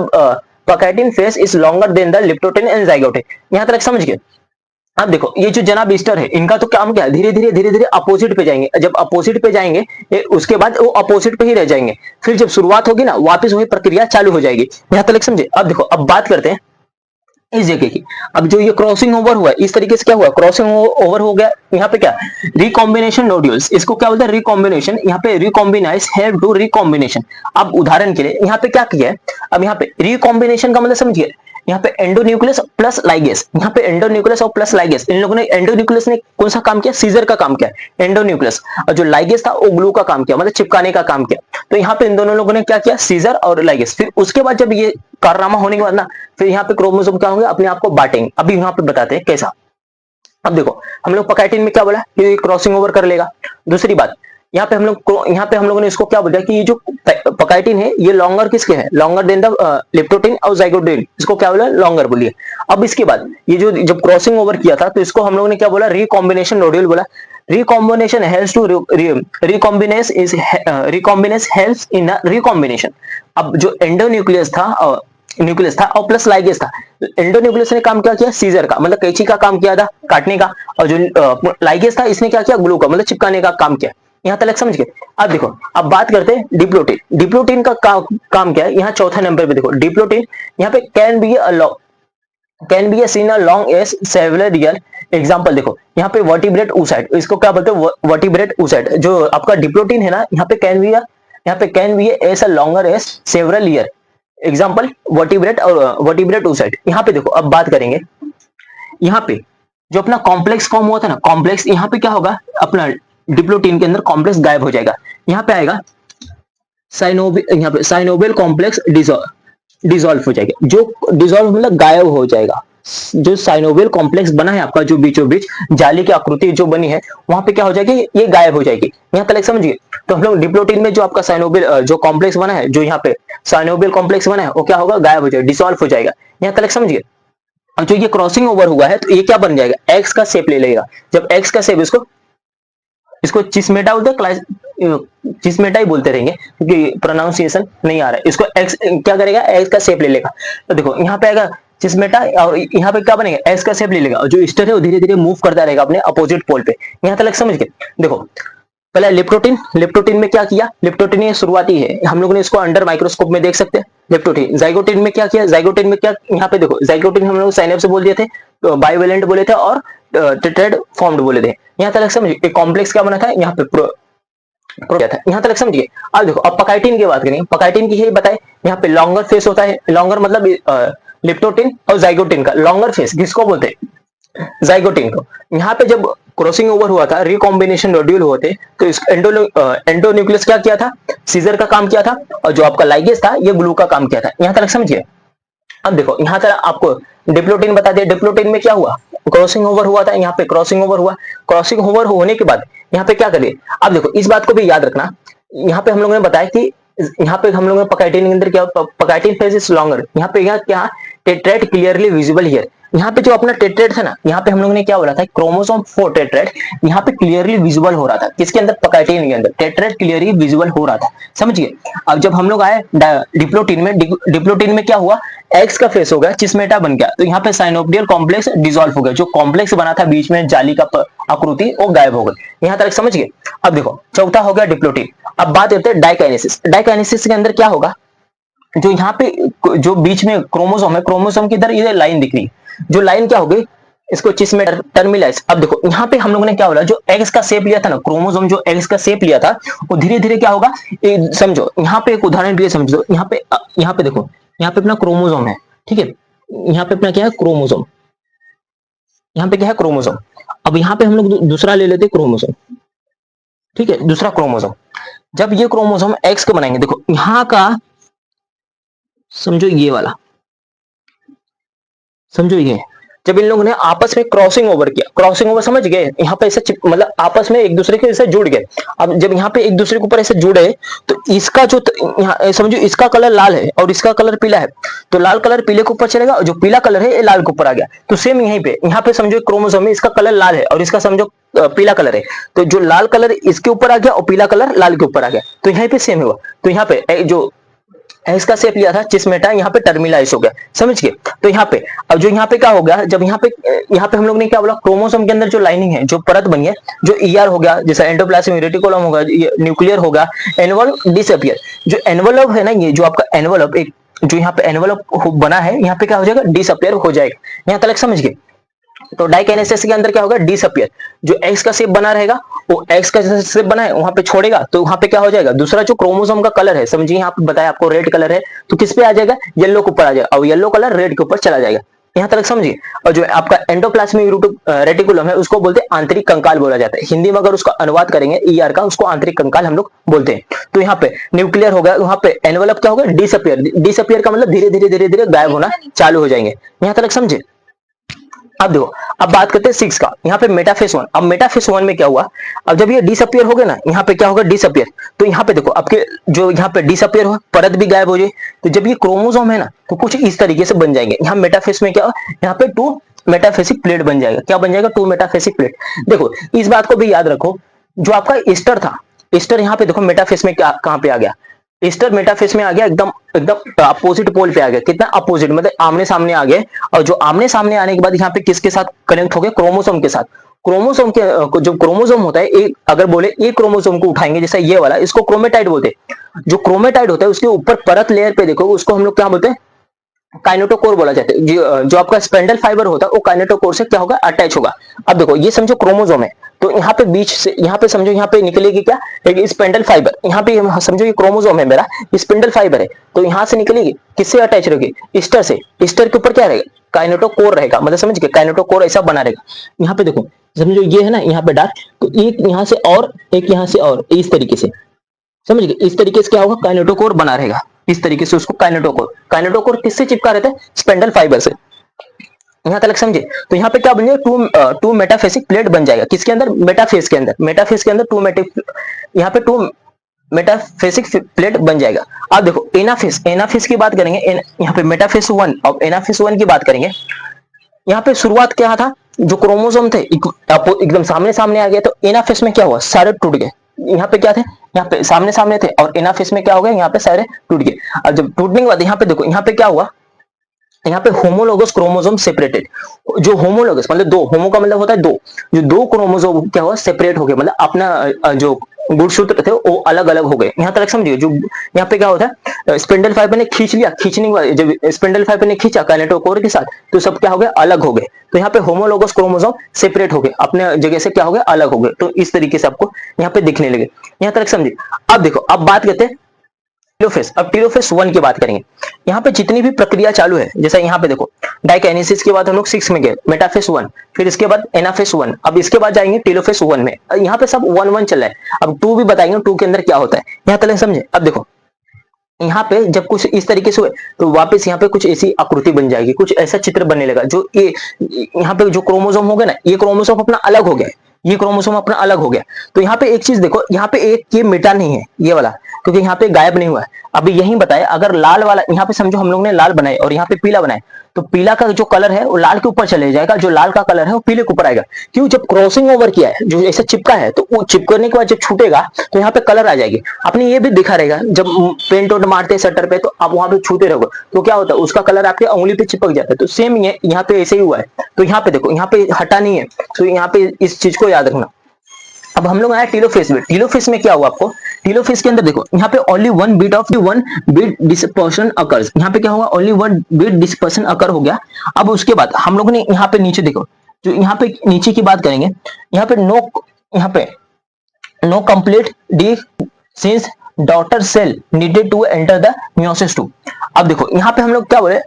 pachytene phase is longer than the leptotene and zygote. यहाँ तक समझ गए। अब देखो ये जो जनाब ईस्टर है, इनका तो काम क्या है, धीरे धीरे अपोजिट पे जाएंगे। जब अपोजिट पे जाएंगे उसके बाद वो अपोजिट पे ही रह जाएंगे। फिर जब शुरुआत होगी ना, वापस वही प्रक्रिया चालू हो जाएगी। यहाँ तक समझे। अब देखो, अब बात करते हैं इस जगह की। अब जो ये क्रॉसिंग ओवर हुआ, इस तरीके से क्या हुआ, क्रॉसिंग ओवर हो गया। यहाँ पे क्या, रिकॉम्बिनेशन नोड्यूल्स, इसको क्या बोलते हैं, रिकॉम्बिनेशन। यहाँ पे रिकॉम्बिनाइज हेल्प टू रिकॉम्बिनेशन। अब उदाहरण के लिए यहाँ पे क्या किया है, अब यहाँ पे रिकॉम्बिनेशन का मतलब समझिए, यहाँ पे एंडोन्यूक्लियस प्लस लाइगेस, यहाँ पे एंडोन्यूक्लियस और प्लस लाइगेस, इन लोगों ने, एंडोन्यूक्लियस ने कौन सा काम किया, सीजर का काम किया एंडोन्यूक्लियस, और जो लाइगेस था वो ग्लू का काम किया, मतलब चिपकाने का काम किया। तो यहाँ पे इन दोनों लोगों ने क्या किया, सीजर और लाइगेस। फिर उसके बाद जब ये कारनामा होने के बाद ना, फिर यहाँ पे क्रोमोसोम क्या होंगे, अपने आप को बांटेंगे। अभी यहाँ पे बताते हैं कैसा। अब देखो हम लोग पकाइटिन में क्या बोला, ये क्रॉसिंग ओवर कर लेगा। दूसरी बात, यहाँ पे हम लोगों ने इसको क्या बोला कि ये जो पकाइटिन है, ये लॉन्गर किसके है, लॉन्गर देन द लिप्टोटिन और जाइगोटिन, इसको क्या बोला, लॉन्गर बोलिए। अब इसके बाद ये जो जब क्रॉसिंग ओवर किया था, तो इसको हम लोगों ने क्या बोला, रिकॉम्बिनेशन नोड्यूल बोला। Recombination helps to recombinase helps in recombination. अब जो एंडोन्यूक्लियस था, न्यूक्लियस था और प्लस लाइगेस था, एंडोन्यूक्लियस ने काम क्या किया, सीजर का, मतलब कैंची का काम किया था, काटने का। और जो लाइगेस था, इसने क्या किया, ग्लू का, मतलब चिपकाने का काम किया। यहाँ तक समझ गए। अब देखो, अब बात करते हैं डिप्लोटिन। डिप्लोटिन का काम क्या है, यहाँ चौथा नंबर पे देखो डिप्लोटिन। यहाँ पे can be a seen long as several year. Example देखो, यहाँ पे वर्टिब्रेट oocyte, इसको क्या बोलते हैं, वर्टिब्रेट oocyte। जो आपका डिप्लोटिन है ना, यहाँ पे can be as a longer as several year. Example vertebrate और वर्टिब्रेट oocyte। यहाँ पे देखो, अब बात करेंगे, यहाँ पे जो अपना कॉम्प्लेक्स फॉर्म हुआ था ना, कॉम्प्लेक्स, यहाँ पे क्या होगा, अपना डिप्लोटिन के अंदर कॉम्प्लेक्स गायब हो जाएगा। यहाँ पे आएगा यहाँ पे साइनोबियल कॉम्प्लेक्स डिसॉल्व हो जाएगा। जो डिसॉल्व मतलब गायब हो जाएगा। जो साइनोवियल कॉम्प्लेक्स बना है आपका, जो बीचों बीच जाली की आकृति जो बनी है, वहां पे क्या हो जाएगी, ये गायब हो जाएगी। यहाँ तक समझिए। तो हम लोग डिप्लोटिन में जो आपका साइनोवियल जो कॉम्प्लेक्स बना है, जो यहाँ पे साइनोवियल कॉम्प्लेक्स बना है, वो क्या होगा, गायब हो जाएगा, डिसॉल्व हो जाएगा। यहाँ तक समझिए। और जो ये क्रॉसिंग ओवर हुआ है, तो ये क्या बन जाएगा, एक्स का शेप ले लेगा। जब एक्स का शेप, इसको चिस्मेटा बोलते हैं, चिस्मेटा ही बोलते रहेंगे क्योंकि प्रोनाउंसिएशन नहीं आ रहा है। इसको एक्स क्या करेगा, एक्स का शेप ले लेगा। तो देखो यहाँ पे आएगा चिस्मेटा, और यहाँ पे क्या बनेगा, एक्स का शेप ले लेगा। और जो ईस्टर है वो धीरे धीरे मूव करता रहेगा अपने अपोजिट पोल पे। यहाँ तक समझ गए। देखो पहले लेप्टोटिन में क्या किया, लेप्टोटिन ये शुरुआती है, हम लोगों ने इसको अंडर माइक्रोस्कोप में देख सकते हैं। लेप्टोटिन, जाइगोटिन में क्या किया, जाइगोटिन में क्या, यहाँ पे देखो जाइगोटिन हम लोग साइनेप्स बोल दिए थे, तो बाइवेलेंट बोले थे, और टेट्राइड फॉर्म्ड बोले थे। यहाँ तक समझिए। एक कॉम्प्लेक्स क्या बना था, यहाँ पे क्या था, यहाँ तक समझिए। अब देखो, अब पकाइटिन की बात करेंगे। पकाइटिन की यही बताए, यहाँ पे लॉन्गर फेस होता है। लॉन्गर मतलब लेप्टोटिन और जाइगोटिन का लॉन्गर फेस किसको बोलते हैं, जाइगोटिन को। यहाँ पे जब क्रॉसिंग ओवर हुआ था, रिकॉम्बिनेशन नोड्यूल हुए थे, तो इस एंडोन्यूक्लियस क्या किया था, सीजर का काम किया था, और जो आपका लाइगेज था, ये ग्लू का काम किया था। यहाँ तक समझिए। अब देखो, यहाँ तक आपको डिप्लोटिन बता दिया। डिप्लोटिन में क्या हुआ, क्रॉसिंग ओवर हुआ था, यहाँ पे क्रॉसिंग ओवर हुआ। क्रॉसिंग ओवर होने के बाद यहाँ पे क्या करिए, अब देखो इस बात को भी याद रखना। यहाँ पे हम लोगों ने बताया कि यहाँ पे हम लोगों ने पकाइटिन के अंदर क्या, पकाइटिन फेज इज लॉन्गर। यहाँ पे क्या, टेट्रेट क्लियरली विजिबल हियर। यहाँ पे जो अपना टेट्रेट था ना, यहाँ पे हम लोगों ने क्या बोला था, क्रोमोसोम 4 टेट्रेट यहाँ पे क्लियरली विजिबल हो रहा था। किसके अंदर, पकाइटिन के अंदर टेट्रेट क्लियरली विजिबल हो रहा था। समझिए। अब जब हम लोग आए डिप्लोटिन में क्या हुआ, एक्स का फेस हो गया, चिस्मेटा बन गया। तो यहाँ पे साइनोपियल कॉम्प्लेक्स डिसॉल्व हो गया। जो कॉम्प्लेक्स बना था बीच में जाली का आकृति, वो गायब हो गई। यहाँ तक समझ गए। अब देखो, चौथा हो गया डिप्लोटिन। अब बात करते हैं डाइकाइनेसिस। डाइकाइनेसिस के अंदर क्या होगा, जो यहाँ पे जो बीच में क्रोमोसोम है, क्रोमोसोम की इधर ये लाइन दिख रही है, जो लाइन क्या हो गई, इसको चिस्मेटा टर्मिनस। अब देखो यहाँ पे हम लोगों ने क्या बोला, जो एक्स का शेप लिया था ना, क्रोमोसोम जो एक्स का शेप लिया था, वो धीरे धीरे क्या होगा, समझो। यहाँ पे एक उदाहरण दिए, समझो। यहाँ पे देखो, यहाँ पे अपना क्रोमोसोम है, ठीक है। यहाँ पे अपना क्या है, क्रोमोसोम। यहाँ पे क्या है, क्रोमोसोम। अब यहाँ पे हम लोग दूसरा ले लेते क्रोमोसोम, ठीक है, दूसरा क्रोमोसोम। जब ये क्रोमोसोम एक्स को बनाएंगे, देखो यहाँ का, समझो ये वाला, समझो ये, जब इन लोगों ने आपस में क्रॉसिंग ओवर किया, क्रॉसिंग ओवर समझ गए, यहाँ पे ऐसे मतलब आपस में एक दूसरे के ऐसे जुड़ गए। अब जब यहाँ पे एक दूसरे के ऊपर ऐसे जुड़े, तो इसका जो यहाँ समझो, इसका कलर लाल है और इसका कलर पीला है, तो लाल कलर पीले के ऊपर चलेगा, और जो पीला कलर है ये लाल के ऊपर आ गया। तो सेम यहीं पे, यहाँ पे समझो क्रोमोसोम में इसका कलर लाल है और इसका समझो पीला कलर है, तो जो लाल कलर इसके ऊपर आ गया और पीला कलर लाल के ऊपर आ गया, तो यहाँ पे सेम हुआ। तो यहाँ पे जो इसका शेप लिया था चिस्मेटा, यहाँ पे टर्मिनलाइज हो गया। समझ गए। तो यहाँ पे अब जो यहाँ पे क्या हो गया, जब यहाँ पे हम लोग ने क्या बोला, क्रोमोसोम के अंदर जो लाइनिंग है, जो परत बनी है, जो ईआर हो गया, जैसा एंडोप्लाज्मिक रेटिकुलम होगा, न्यूक्लियर होगा, एनवलप डिसअपियर। जो एनवलप है ना, ये जो आपका एनवलप, एक जो यहाँ पे एनवलप बना है, यहाँ पे क्या हो जाएगा, डिसअपियर हो जाएगा। यहाँ तक समझ गए। तो डाइकाइनेसिस के अंदर क्या होगा, डिसअपियर। जो एक्स का शेप बना रहेगा, वो एक्स का जैसा शेप बना है वहां पे छोड़ेगा, तो वहां पे क्या हो जाएगा, दूसरा जो क्रोमोसोम का कलर है, समझिए यहाँ पे बताया आपको रेड कलर है, तो किस पे आ जाएगा, येलो के ऊपर आ जाएगा, और येलो कलर रेड के ऊपर चला जाएगा। यहाँ तक समझिए। और जो आपका एंडोप्लाज्मिक रेटिकुलम है, उसको बोलते हैं आंतरिक कंकाल बोला जाता है। हिंदी में अगर उसका अनुवाद करेंगे ईआर का, उसको आंतरिक कंकाल हम लोग बोलते हैं। तो यहाँ पे न्यूक्लियर हो गया, वहां पे एनवलप क्या होगा, डिसअपियर। डिसअपियर का मतलब धीरे धीरे धीरे धीरे गायब होना चालू हो जाएंगे। यहाँ तक समझे। अब देखो, अब बात करते हैं 6 का। यहाँ पे मेटाफेस 1। अब मेटाफेस 1 में क्या हुआ, अब जब ये डिसअपियर हो गया ना, यहाँ पे क्या होगा, डिसअपियर। तो यहाँ पे देखो, आपके जो यहाँ पे डिसअपियर हो, परत भी गायब हो जाए। तो जब ये क्रोमोसोम है ना, तो कुछ इस तरीके से बन जाएंगे। यहाँ मेटाफेस में क्या, यहाँ पे 2 मेटाफेसिक प्लेट बन जाएगा। क्या बन जाएगा, 2 मेटाफेसिक प्लेट। देखो इस बात को भी याद रखो, जो आपका ईस्टर था, ईस्टर यहाँ पे देखो मेटाफेस में क्या, कहाँ पे आ गया, ईस्टर मेटाफेस में आ गया, एकदम एकदम अपोजिट पोल पे आ गया। कितना अपोजिट, मतलब आमने सामने आ गए। और जो आमने सामने आने के बाद यहाँ पे किसके साथ कनेक्ट हो गए, क्रोमोसोम के साथ। क्रोमोसोम के जो क्रोमोसोम होता है, एक अगर बोले एक क्रोमोसोम को उठाएंगे जैसा ये वाला, इसको क्रोमेटाइड बोलते हैं। जो क्रोमेटाइड होता है उसके ऊपर परत लेयर पे देखो, उसको हम लोग क्या बोलते हैं, काइनेटोकोर बोला जाता है। जो आपका स्पेंडल फाइबर होता है वो काइनेटोकोर से क्या होगा, अटैच होगा। अब देखो ये समझो क्रोमोसोम है, तो यहाँ पे बीच से, यहाँ पे समझो यहाँ पे निकलेगी क्या, एक स्पेंडल फाइबर। यहाँ पे समझो ये क्रोमोसोम है मेरा, स्पिंडल फाइबर है, तो यहाँ से निकलेगी, किससे अटैच रहेगी, ईस्टर से। ईस्टर के ऊपर क्या रहेगा, काइनेटोकोर रहेगा, मतलब समझ गए, काइनेटोकोर ऐसा बना रहेगा। यहाँ पे देखो समझो ये है ना, यहाँ पे डार्क, तो एक यहाँ से और एक यहाँ से और, इस तरीके से समझ गए। इस तरीके से क्या होगा, काइनेटोकोर बना रहेगा, इस तरीके से उसको काइनेटोकोर। काइनेटोकोर किससे चिपका रहता है, स्पेंडल फाइबर से। यहां तक समझे। तो यहाँ पे क्या बन जाएगा, टू मेटाफेसिक प्लेट बन जाएगा, किसके अंदर, मेटाफेस के अंदर। मेटाफेस के अंदर यहाँ पे टू मेटाफेसिक प्लेट बन जाएगा। अब देखो एनाफेस, एनाफेस की बात करेंगे, यहाँ पे मेटाफेस वन और एनाफेस वन की बात करेंगे। यहाँ पे शुरुआत क्या था, जो क्रोमोसोम थे एकदम सामने सामने आ गए, तो एनाफेस में क्या हुआ, सारे टूट गए। यहाँ पे क्या थे, यहाँ पे सामने सामने थे, और एनाफेस में क्या हो गया, यहाँ पे सारे टूट गए। अब जब टूटने के बाद यहाँ पे देखो, यहाँ पे क्या हुआ, यहाँ पे होमोलोगस क्रोमोसोम सेपरेटेड। जो होमोलोगस मतलब दो, होमो का मतलब होता है दो, जो दो क्रोमोसोम क्या हुआ, सेपरेट हो गए, मतलब अपना जो गुणसूत्र थे वो अलग अलग हो गए। यहाँ तक समझिए। जो यहाँ पे क्या होता है, स्पिंडल फाइबर ने खींच लिया, खींचने के बाद जब स्पिंडल फाइबर ने खींचा काइनेटोकोर के साथ, तो सब क्या हो गया, अलग हो गए। तो यहाँ पे होमोलोगस क्रोमोसोम सेपरेट हो गए, अपने जगह से क्या हो गया, अलग हो गए। तो इस तरीके से आपको यहाँ पे दिखने लगे। यहाँ तक समझिए। अब देखो, अब बात करते हैं टेलोफेस। अब टेलोफेस वन की बात करेंगे। यहाँ पे जितनी भी प्रक्रिया चालू है, जैसा यहाँ पे देखो, डाइकाइनेसिस के बाद हम लोग 6 में गए, मेटाफेस वन, फिर इसके बाद एनाफेस वन, अब इसके बाद जाएंगे टेलोफेस वन में। यहाँ पे सब 1-1 चल रहा है। अब 2 भी बताएंगे, 2 के अंदर क्या होता है, यहाँ तक समझे। अब देखो यहाँ पे जब कुछ इस तरीके से हुए, तो वापस यहाँ पे कुछ ऐसी आकृति बन जाएगी, कुछ ऐसा चित्र बनने लगा। जो ये यहाँ पे जो क्रोमोसोम हो गया ना, ये क्रोमोसोम अपना अलग हो गया, ये क्रोमोसोम अपना अलग हो गया। तो यहाँ पे एक चीज देखो, यहाँ पे एक ये मिटा नहीं है ये वाला, क्योंकि यहाँ पे गायब नहीं हुआ है। अभी यही बताया, अगर लाल वाला यहाँ पे समझो हम लोग ने लाल बनाए और यहाँ पे पीला बनाए, तो पीला का जो कलर है वो लाल के ऊपर चले जाएगा, जो लाल का कलर है वो पीले के ऊपर आएगा। क्यों, जब क्रॉसिंग ओवर किया है, जो ऐसा चिपका है, तो वो चिपकने के बाद जब छूटेगा तो यहाँ पे कलर आ जाएगी। आपने ये भी दिखा रहेगा, जब पेंट वोट मारते शटर पे, तो आप वहां पे छूते रहोगे तो क्या होता है, उसका कलर आपके उंगली पे चिपक जाता है। तो सेम ये यहाँ पे ऐसे ही हुआ है। तो यहाँ पे देखो, यहाँ पे हटा नहीं है, तो यहाँ पे इस चीज को याद रखना। अब हम लोग आए टीलोफेस में। टीलोफेस में क्या हुआ आपको, टीलोफेस के अंदर देखो, यहाँ पे only one beat dispersion occurs. यहाँ पे क्या होगा, only one beat dispersion occur हो गया। अब उसके बाद हम लोग ने यहाँ पे नीचे देखो, जो यहाँ पे नीचे की बात करेंगे, यहाँ पे no complete D since daughter cell needed to enter the meiosis 2। अब देखो यहाँ पे हम लोग क्या बोले,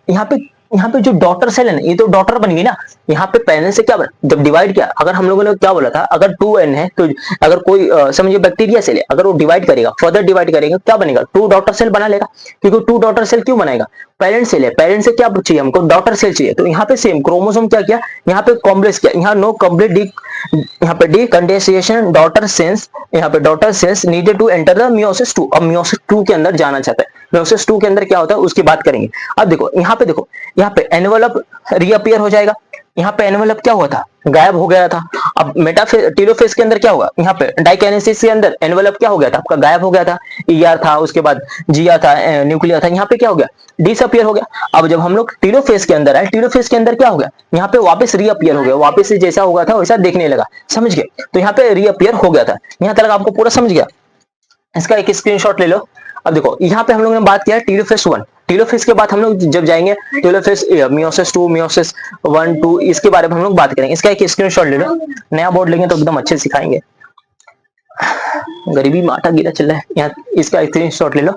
यहाँ पे जो डॉटर सेल है ना, ये तो डॉटर बन गई ना। यहाँ पे पहले से क्या बना, जब डिवाइड किया, अगर हम लोगों ने क्या बोला था, अगर 2n है, तो अगर कोई समझिए बैक्टीरिया सेल है, अगर वो डिवाइड करेगा, फर्दर डिवाइड करेगा, क्या बनेगा, 2 डॉटर सेल बना लेगा। क्योंकि 2 डॉटर सेल क्यों बनाएगा, पेरेंट सेल है, पेरेंट से क्या चाहिए हमको, डॉटर सेल चाहिए। तो यहाँ पे सेम क्रोमोसोम क्या किया, यहाँ पे कॉम्प्लेक्स किया, यहाँ नो कंप्लीट डी, यहाँ पे डी कंडेंसेशन डॉटर सेल्स, यहाँ पे daughter cells needed to enter the meiosis 2। अब मियोसिस 2 के अंदर जाना चाहता है। मियोसिस 2 के अंदर क्या होता है उसकी बात करेंगे। अब देखो यहाँ पे देखो, यहाँ पे एनवेलप रीअपियर हो जाएगा। यहाँ पे एनवेलप क्या हुआ था, गायब हो गया था। अब मेटाफेस टेलोफेस के अंदर क्या होगा, यहाँ पे डाइकाइनेसिस के अंदर एनवेलप क्या हो गया था, आपका गायब हो गया था। ईआर था, उसके बाद जीआर था, न्यूक्लियर था, यहाँ पे क्या हो गया, डिसअपियर हो गया। अब जब हम लोग टेलोफेस के अंदर आए, टेलोफेस के अंदर क्या हो गया, यहाँ पे वापस रीअपियर हो गया, वापस से जैसा होगा था वैसा देखने लगा, समझ गए। तो यहाँ पे रीअपियर हो गया था। यहाँ तक आपको पूरा समझ गया, इसका एक स्क्रीनशॉट ले लो। अब देखो यहाँ पे हम लोगों ने बात किया टेलोफेस 1। टेलोफेस के बाद हम लोग जब जाएंगे टेलोफेस मियोसिस 2, मियोसिस 1, 2, इसके बारे में हम लोग बात करेंगे। इसका एक स्क्रीनशॉट ले लो, नया बोर्ड लेंगे तो एकदम अच्छे से सिखाएंगे। गरीबी में आटा गिरा चल रहा है, यहाँ इसका स्क्रीनशॉट ले लो।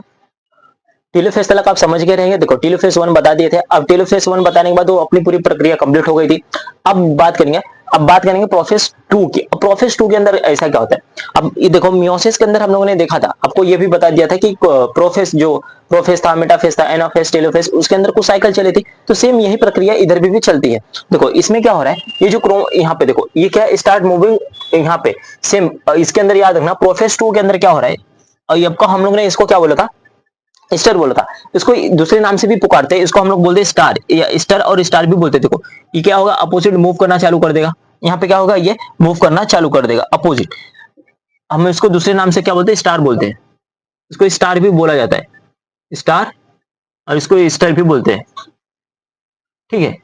टेलोफेस तक आप समझ के रहेंगे। देखो टेलोफेस 1 बता दिए थे। अब टेलोफेस 1 बताने के बाद वो अपनी पूरी प्रक्रिया कंप्लीट हो गई थी। अब बात करेंगे प्रोफेस 2 की। प्रोफेस 2 के अंदर ऐसा क्या होता है, अब ये देखो मियोसिस के अंदर हम लोगों ने देखा था, आपको ये भी बता दिया था कि प्रोफेस था, मेटाफेस था, एनाफेस, टेलोफेस, उसके अंदर कुछ साइकिल चली थी। तो सेम यही प्रक्रिया इधर भी चलती है। देखो इसमें क्या हो रहा है, ये जो यहाँ पे देखो, ये क्या स्टार्ट मूविंग, यहाँ पे सेम इसके अंदर याद रखना, प्रोफेस 2 के अंदर क्या हो रहा है, और आपका हम लोग ने इसको क्या बोला था, स्टार बोला था। इसको दूसरे नाम से भी पुकारते हैं, इसको हम लोग बोलते हैं स्टार, या स्टार और स्टार भी बोलते हैं। देखो ये क्या होगा, अपोजिट मूव करना चालू कर देगा। यहाँ पे क्या होगा, ये मूव करना चालू कर देगा अपोजिट। हम इसको दूसरे नाम से क्या बोलते हैं, स्टार बोलते हैं। इसको स्टार भी बोला जाता है, स्टार, और इसको स्टार भी बोलते हैं। ठीक है,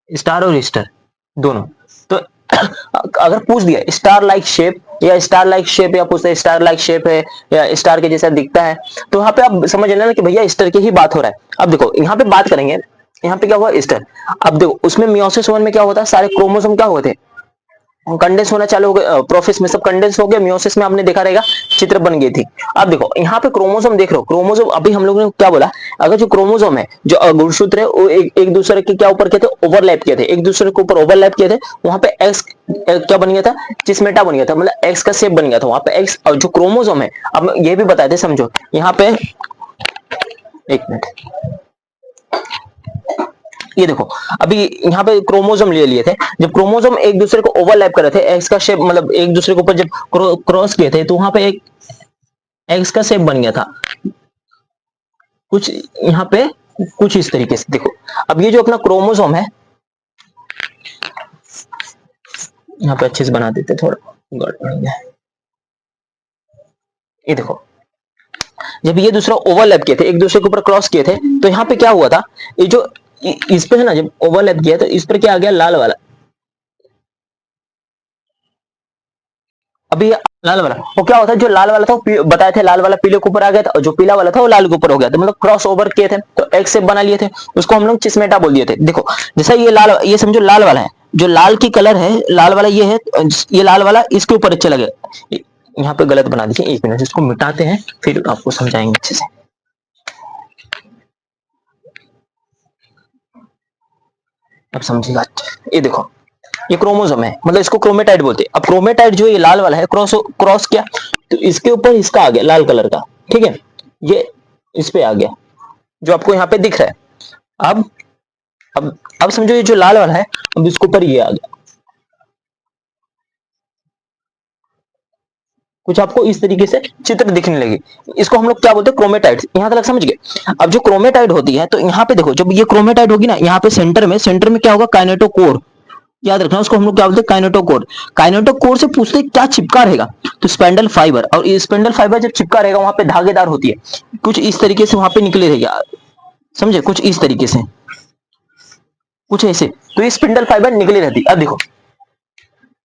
स्टार और स्टार दोनों। तो अगर पूछ दिया स्टार लाइक शेप या स्टार लाइक शेप, या पूछते स्टार लाइक शेप है या स्टार के जैसा दिखता है, तो यहाँ पे आप समझ लेना कि भैया स्टार की ही बात हो रहा है। अब देखो यहाँ पे बात करेंगे, यहाँ पे क्या हुआ स्टार। अब देखो उसमें मियोसिस वन में क्या होता है, सारे क्रोमोसोम क्या होते हैं, कंडेंस होना चालू हो गए, प्रोफेस में सब कंडेंस हो गए, मियोसिस में आपने देखा रहेगा चित्र बन गई थी। अब देखो यहाँ पे क्रोमोसोम देख रहे हो, क्रोमोसोम अभी हम लोगों ने क्या बोला, अगर जो क्रोमोसोम है जो गुणसूत्र है वो एक दूसरे के क्या ऊपर किए थे, ओवरलैप किए थे, एक दूसरे के ऊपर ओवरलैप किए थे, वहां पे एक्स क्या बन गया था, चिस्मेटा बन गया था, मतलब एक्स का शेप बन गया था वहां पे एक्स। और जो क्रोमोसोम है, अब ये भी बताए थे समझो, यहाँ पे एक मिनट, ये देखो अभी यहाँ पे क्रोमोसोम ले लिए थे, जब क्रोमोसोम एक दूसरे को ओवरलैप कर रहे थे, एक्स का शेप मतलब एक दूसरे के ऊपर जब क्रॉस किए थे, तो वहां पे एक एक्स का शेप बन गया था कुछ यहाँ पे, कुछ इस तरीके से। देखो अब ये जो अपना क्रोमोसोम है, यहाँ पे अच्छे से बना देते, थोड़ा गड़बड़ है, ये देखो जब ये दूसरा ओवरलैप किए थे, एक दूसरे के ऊपर क्रॉस किए थे, तो यहाँ पे क्या हुआ था, ये जो इस पे है ना, जब ओवरलैप किया तो इस पर क्या आ गया, लाल वाला। अभी लाल वाला वो क्या होता है, जो लाल वाला था वो बताए थे, लाल वाला पीले के ऊपर आ गया था, और जो पीला वाला था वो लाल के ऊपर हो गया था, मतलब क्रॉस ओवर किए थे तो एक शेप बना लिए थे, उसको हम लोग चिस्मेटा बोल दिए थे। देखो जैसा ये लाल, ये समझो लाल वाला है, जो लाल की कलर है, लाल वाला ये है, ये लाल वाला इसके ऊपर चला गया। यहाँ पे गलत बना दीजिए, एक मिनट इसको मिटाते हैं फिर आपको समझाएंगे अच्छे से। अब समझिएगा, ये देखो ये क्रोमोसोम है, मतलब इसको क्रोमेटाइड बोलते हैं। अब क्रोमेटाइड जो ये लाल वाला है, क्रॉस क्रॉस किया तो इसके ऊपर इसका आ गया लाल कलर का, ठीक है, ये इस पे आ गया जो आपको यहाँ पे दिख रहा है। अब समझो ये जो लाल वाला है, अब इसके ऊपर ये आ गया, कुछ आपको इस तरीके से चित्र दिखने लगे, इसको हम लोग क्या बोलते हैं, क्रोमेटाइड। यहां तक समझ गए। अब जो क्रोमेटाइड होती है, तो यहाँ पे देखो जब ये क्रोमेटाइड होगी ना, यहाँ पे सेंटर में क्या होगा, काइनेटोकोर, याद रखना उसको हम लोग क्या बोलते हैं, काइनेटोकोर। काइनेटोकोर से पूछते हैं क्या चिपका रहेगा, तो स्पेंडल फाइबर, और ये स्पेंडल फाइबर जब चिपका रहेगा वहां पे धागेदार होती है, कुछ इस तरीके से वहां पे निकले रहेगा, समझे, कुछ इस तरीके से, कुछ ऐसे, तो ये स्पिंडल फाइबर निकली रहती। अब देखो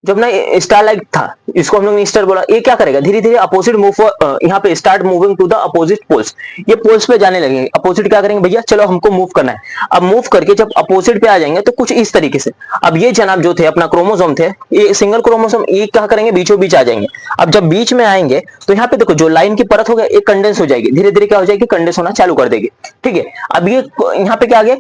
जब ना स्टार लाइक था, इसको हम लोग ने स्टार बोला, ये क्या करेगा, धीरे धीरे अपोजिट मूव, यहाँ पे start moving to the opposite poles, ये पोल्स पे जाने लगेंगे। अपोजिट क्या करेंगे भैया, चलो हमको मूव करना है। अब मूव करके जब अपोजिट पे आ जाएंगे तो कुछ इस तरीके से, अब ये जनाब जो थे अपना क्रोमोसोम थे, ये सिंगल क्रोमोसोम, ये क्या करेंगे, बीचों बीच आ जाएंगे। अब जब बीच में आएंगे तो यहाँ पे देखो जो लाइन की परत हो गया, एक कंडेंस हो जाएगी, धीरे धीरे क्या हो जाएगी, कंडेंस होना चालू कर देगी, ठीक है। अब ये यहाँ पे क्या आ गया,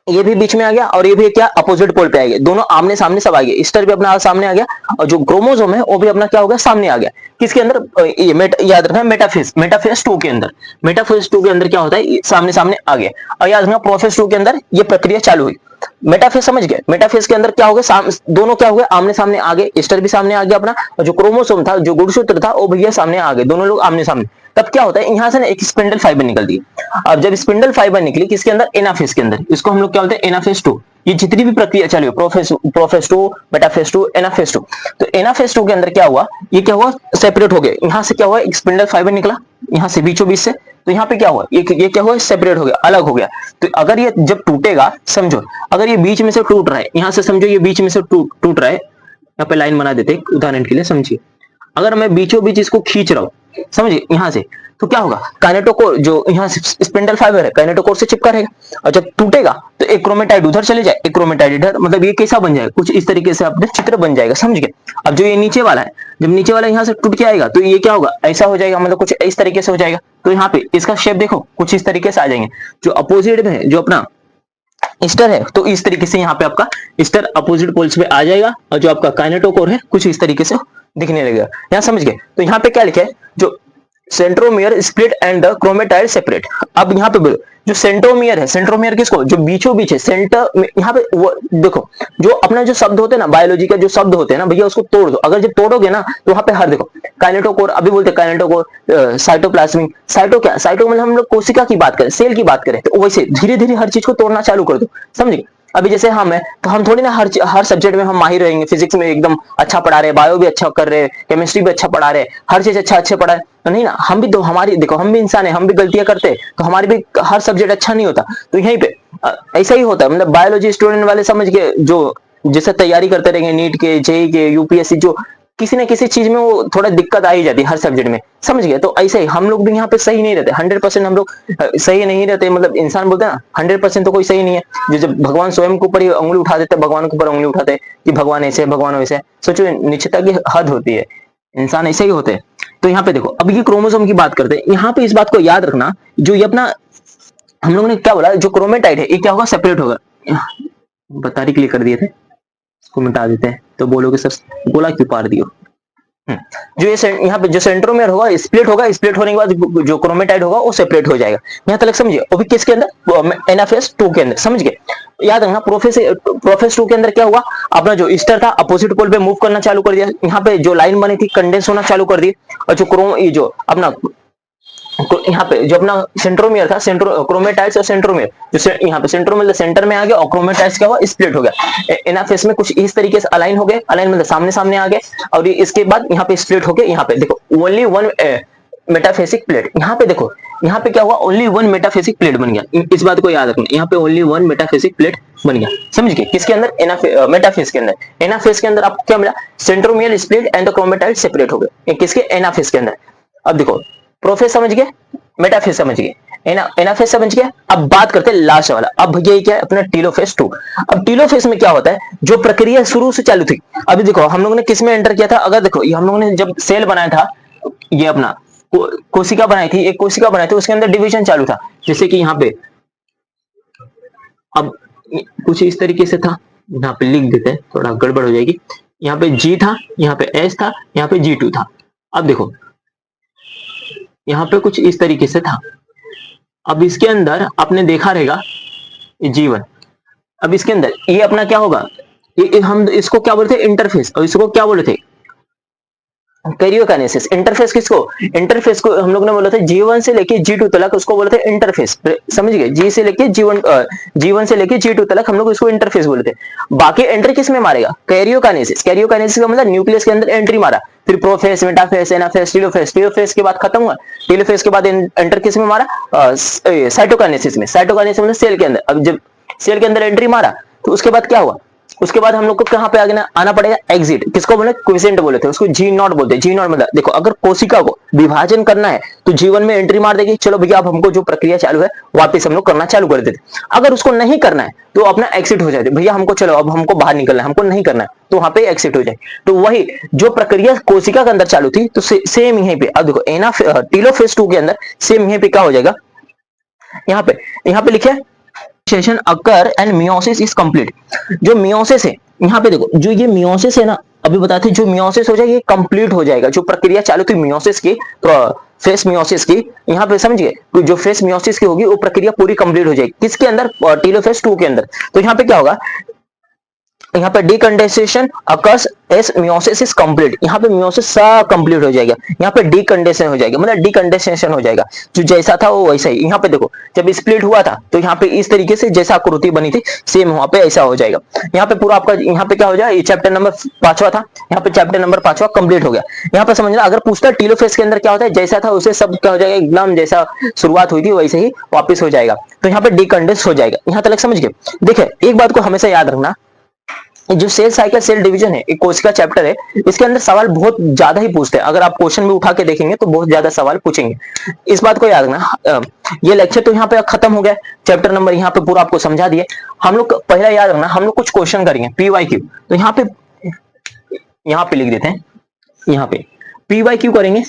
ये भी बीच में आ गया, और ये भी क्या अपोजिट पोल पे आ गया, दोनों आमने सामने सब आ गए, स्टर भी अपना सामने आ गया, और जो क्रोमोसोम है वो भी अपना क्या हो गया, सामने आ गया। किसके अंदर, ये याद रखना, मेटाफेज, मेटाफेज 2 के अंदर, मेटाफेज 2 के अंदर क्या होता है, सामने सामने आ गया। और याद रखना प्रोफेज 2 के अंदर ये प्रक्रिया चालू हुई। मेटाफेज समझ गए, मेटाफेज के अंदर क्या हो गया, दोनों क्या हो गए, आमने सामने आ गए, स्टर भी सामने आ गया अपना, और जो क्रोमोसोम था, जो गुणसूत्र था, वो भैया सामने आ गए, दोनों लोग आमने सामने। तब क्या होता है, यहाँ से ना एक स्पिंडल फाइबर निकलती है। अब जब स्पिंडल फाइबर निकली किसके अंदर, एनाफेज के अंदर, इसको हम लोग क्या बोलते हैं, एनाफेज 2। ये जितनी भी प्रक्रिया चली प्रोफेज 2, मेटाफेज 2, एनाफेज 2, तो एनाफेज 2 के अंदर क्या हुआ, ये क्या हुआ, सेपरेट हो गए। यहाँ से क्या हुआ, एक स्पिंडल फाइबर निकला यहाँ से बीचों बीच से, तो यहाँ पे क्या हुआ, ये क्या हुआ, सेपरेट हो गया, अलग हो गया। तो अगर ये जब टूटेगा, समझो अगर ये बीच में से टूट रहा है, यहाँ से समझो ये बीच में से टूट रहा है, यहाँ पे लाइन बना देते हैं उदाहरण के लिए, समझिए। अगर मैं बीचों बीच इसको खींच रहा हूँ, समझिए यहाँ से, तो क्या होगा, काइनेटोकोर जो यहाँ से स्पिंडल फाइबर है, काइनेटोकोर से चिपका रहेगा, और जब टूटेगा तो एक क्रोमेटाइड उधर चले जाए, एक क्रोमेटाइड इधर, मतलब ये कैसा बन जाएगा, कुछ इस तरीके से अपने चित्र बन जाएगा, समझ गए। अब जो ये नीचे वाला है, जब नीचे वाला यहाँ से टूट के आएगा तो ये क्या होगा, ऐसा हो जाएगा, मतलब कुछ इस तरीके से हो जाएगा। तो यहाँ पे इसका शेप देखो कुछ इस तरीके से आ जाएंगे। जो अपोजिट में है, जो अपना स्टर है, तो इस तरीके से यहाँ पे आपका स्टर अपोजिट पोल्स पे आ जाएगा, और जो आपका काइनेटोकोर है कुछ इस तरीके से दिखने लगेगा। यहाँ समझ गए। तो यहाँ पे क्या लिखा है, जो centromere split and the chromatid separate. अब यहाँ पे जो सेंट्रोमियर है, सेंट्रोमियर किसको, जो बीचों बीच है, सेंटर यहाँ पे वो देखो, जो अपना जो शब्द होते हैं ना, बायोलॉजी का जो शब्द होते हैं ना भैया, उसको तोड़ दो। अगर जब तोड़ोगे ना तो वहां पे हर देखो काइनेटोकोर, अभी बोलते हैं काइनेटोकोर, साइटोप्लाज्मिक, साइटो क्या, साइटो मतलब हम लोग कोशिका की बात करें, सेल की बात करें, तो वैसे धीरे धीरे हर चीज को तोड़ना चालू कर दो, समझे। अभी जैसे हम है तो हम थोड़ी ना हर सब्जेक्ट में हम माहिर रहेंगे, फिजिक्स में एकदम अच्छा पढ़ा रहे, बायो भी अच्छा कर रहे, केमिस्ट्री भी अच्छा पढ़ा रहे, हर चीज अच्छे पढ़ा है, नहीं ना, हम भी तो हमारी देखो, हम भी इंसान है, हम भी गलतियां करते हैं, तो हमारी भी हर सब्जेक्ट अच्छा नहीं होता। तो यहीं पे ऐसा ही होता है, मतलब बायोलॉजी स्टूडेंट वाले समझ के जो जैसे तैयारी करते रहेंगे नीट के, जेई के, यूपीएससी, जो किसी न किसी चीज में वो थोड़ा दिक्कत आ ही जाती है हर सब्जेक्ट में, समझ गए। तो ऐसे ही हम लोग भी यहाँ पे सही नहीं रहते, 100% हम लोग सही नहीं रहते। मतलब इंसान बोलते हैं ना 100% तो कोई सही नहीं है। जो जब भगवान स्वयं के ऊपर ही उंगली उठा देते, भगवान के ऊपर उंगली उठाते हैं कि भगवान ऐसे है, भगवान वैसे है। सोचो निश्चितता की हद होती है, इंसान ऐसे ही होते हैं। तो यहाँ पे देखो, अब ये क्रोमोसोम की बात करते हैं। यहाँ पे इस बात को याद रखना, जो ये अपना हम लोगों ने क्या बोला, जो क्रोमेटाइड है ये क्या होगा, सेपरेट होगा। बता रही क्लिक कर दिए थे, इसको मिटा देते हैं तो बोलोगे सर बोला क्यों पार दियो। जो ये यहाँ पे जो सेंट्रोमियर होगा स्प्लिट होगा, स्प्लिट होने के बाद जो क्रोमेटाइड होगा वो सेपरेट हो जाएगा। यहाँ तक समझिए। वो भी किसके अंदर, NF2 के अंदर, समझ गए। याद रखना प्रोफेस 2 के अंदर क्या हुआ, अपना जो ईस्टर था अपोजिट पोल पे मूव करना चालू कर दिया। यहाँ पे जो लाइन बनी थी कंडेंस होना चालू कर दी। और जो जो अपना यहाँ पे जो अपना सेंट्रोमियर था, क्रोमेटाइड्स और सेंट्रोमियर, जो यहाँ पे सेंट्रोमियर सेंटर में आ गया और क्रोमेटाइड्स क्या हुआ, स्प्लिट हो गया। एनाफेस में कुछ इस तरीके से अलाइन हो गए, अलाइन मतलब सामने सामने आ गए। और इसके बाद यहाँ पे स्प्लिट हो गए। यहाँ पे देखो ओनली वन मेटाफेसिक प्लेट। यहाँ पे देखो, यहाँ पे क्या हुआ, ओनली वन मेटाफेसिक प्लेट बन गया। इस बात को याद रखना, यहाँ पे ओनली वन मेटाफेसिक प्लेट बन गया, समझ गए। किसके अंदर, मेटाफेस के अंदर। एनाफेस के अंदर आपको क्या मिला, centromere split and the chromatid separate हो गए। किसके, एनाफेस के अंदर। अब देखो प्रोफेस समझ गए, मेटाफेस समझ गए, एनाफेस समझ गया। अब बात करते हैं लास्ट वाला। अब भैया क्या है, अपना टीलोफेस 2। अब टीलोफेस में क्या होता है, जो प्रक्रिया शुरू से चालू थी। अभी देखो हम लोगों ने किस में एंटर किया था, अगर देखो ये हम लोगों ने जब सेल बनाया था, ये अपना कोशिका बनाई थी, एक कोशिका बनाई थी, उसके अंदर डिवीजन चालू था। जैसे कि यहाँ पे अब कुछ इस तरीके से था, यहाँ पे लिख देते हैं थोड़ा गड़बड़ हो जाएगी। यहाँ पे G था, यहाँ पे S था, यहाँ पे G2 था। अब देखो यहाँ पे कुछ इस तरीके से था। अब इसके अंदर आपने देखा रहेगा G1। अब इसके अंदर ये अपना क्या होगा, ये हम इसको क्या बोलते हैं, इंटरफेस। और इसको क्या बोलते थे, कैरियोकाइनेसिस। इंटरफेस किसको, इंटरफेस को हम लोग ने बोला था G1 से लेके G2 तक, उसको बोलते हैं इंटरफेस, समझ गए। G से लेके G1 से लेके G2 तक हम लोग इसको इंटरफेस बोलते हैं। बाकी एंट्री किस में मारेगा, कैरियोकाइनेसिस। कैरियोकाइनेसिस का मतलब न्यूक्लियस के अंदर एंट्री मारा, फिर profess, metaphase, anaphase, telophase. Telophase के बाद खत्म हुआ, टीलोफेस के बाद एंटर किस में मारा, साइटोकाइनेसिस में। साइटोकाइनेसिस मतलब सेल के अंदर। अब जब सेल के अंदर एंट्री मारा तो उसके बाद क्या हुआ, उसके बाद हम लोग को कहां पे आना पड़ेगा, एग्जिट। किसको बोले, क्विसेंट बोले थे, उसको G0 बोलते हैं। G0 मतलब देखो, अगर कोशिका को विभाजन करना है तो G1 में एंट्री मार देगी, चलो भैया अब हमको जो प्रक्रिया चालू है वापस हम लोग करना चालू कर देते। अगर उसको नहीं करना है तो अपना एक्सिट हो जाते, भैया हमको चलो अब हमको बाहर निकलना है, हमको नहीं करना है, तो वहां पे एक्सिट हो जाए। तो वही जो प्रक्रिया कोशिका के अंदर चालू थी, तो सेम यहीं पे। अब देखो टीलोफेस 2 के अंदर सेम यहीं पे क्या हो जाएगा, यहाँ पे लिखे session occur and meiosis is complete. जो मियोसिस है, यहाँ पे देखो जो ये मियोसिस है ना, अभी बताते जो मियोसिस हो जाएगा ये कंप्लीट हो जाएगा। जो प्रक्रिया चालू थी मियोसिस की, फेस मियोसिस की, यहाँ पे समझिए जो फेस मियोसिस की होगी वो प्रक्रिया पूरी कंप्लीट हो जाएगी। किसके अंदर, टीलोफेस 2 के अंदर। तो यहाँ पे क्या होगा, यहाँ पे डीकंडेंसेशन occurs S meiosis is complete. यहाँ पे मियोसिस सब कंप्लीट हो जाएगा, यहाँ पे डीकंडेंसेशन हो जाएगा, मतलब डीकंडेंसेशन हो जाएगा। जो जैसा था वो वैसा ही। यहाँ पे देखो जब स्प्लिट हुआ था तो यहाँ पे इस तरीके से जैसा आकृति बनी थी सेम वहां पे ऐसा हो जाएगा। यहाँ पे पूरा आपका यहाँ पे क्या हो जाएगा, ये चैप्टर नंबर 5वां था, यहाँ पे चैप्टर नंबर 5वां कंप्लीट हो गया। यहाँ पे समझना, अगर पूछता टीलोफेस के अंदर क्या होता है, जैसा था उसे सब क्या हो जाएगा, एकदम जैसा शुरुआत हुई थी वैसे ही वापिस हो जाएगा। तो यहाँ पे डीकंडेंस हो जाएगा। यहाँ तक समझ गए। देखिए एक बात को हमेशा याद रखना, जो सेल साइकिल सेल डिवीजन है एक कोशिका चैप्टर है, इसके अंदर सवाल बहुत ज्यादा ही पूछते हैं। अगर आप क्वेश्चन में उठा के देखेंगे तो बहुत ज्यादा सवाल पूछेंगे, इस बात को याद रखना। ये लेक्चर तो यहाँ पे खत्म हो गया, चैप्टर नंबर यहाँ पे पूरा आपको समझा दिए हम लोग। पहला याद रखना, हम लोग कुछ क्वेश्चन करेंगे PYQ। तो यहाँ पे लिख देते हैं, यहाँ पे PYQ करेंगे।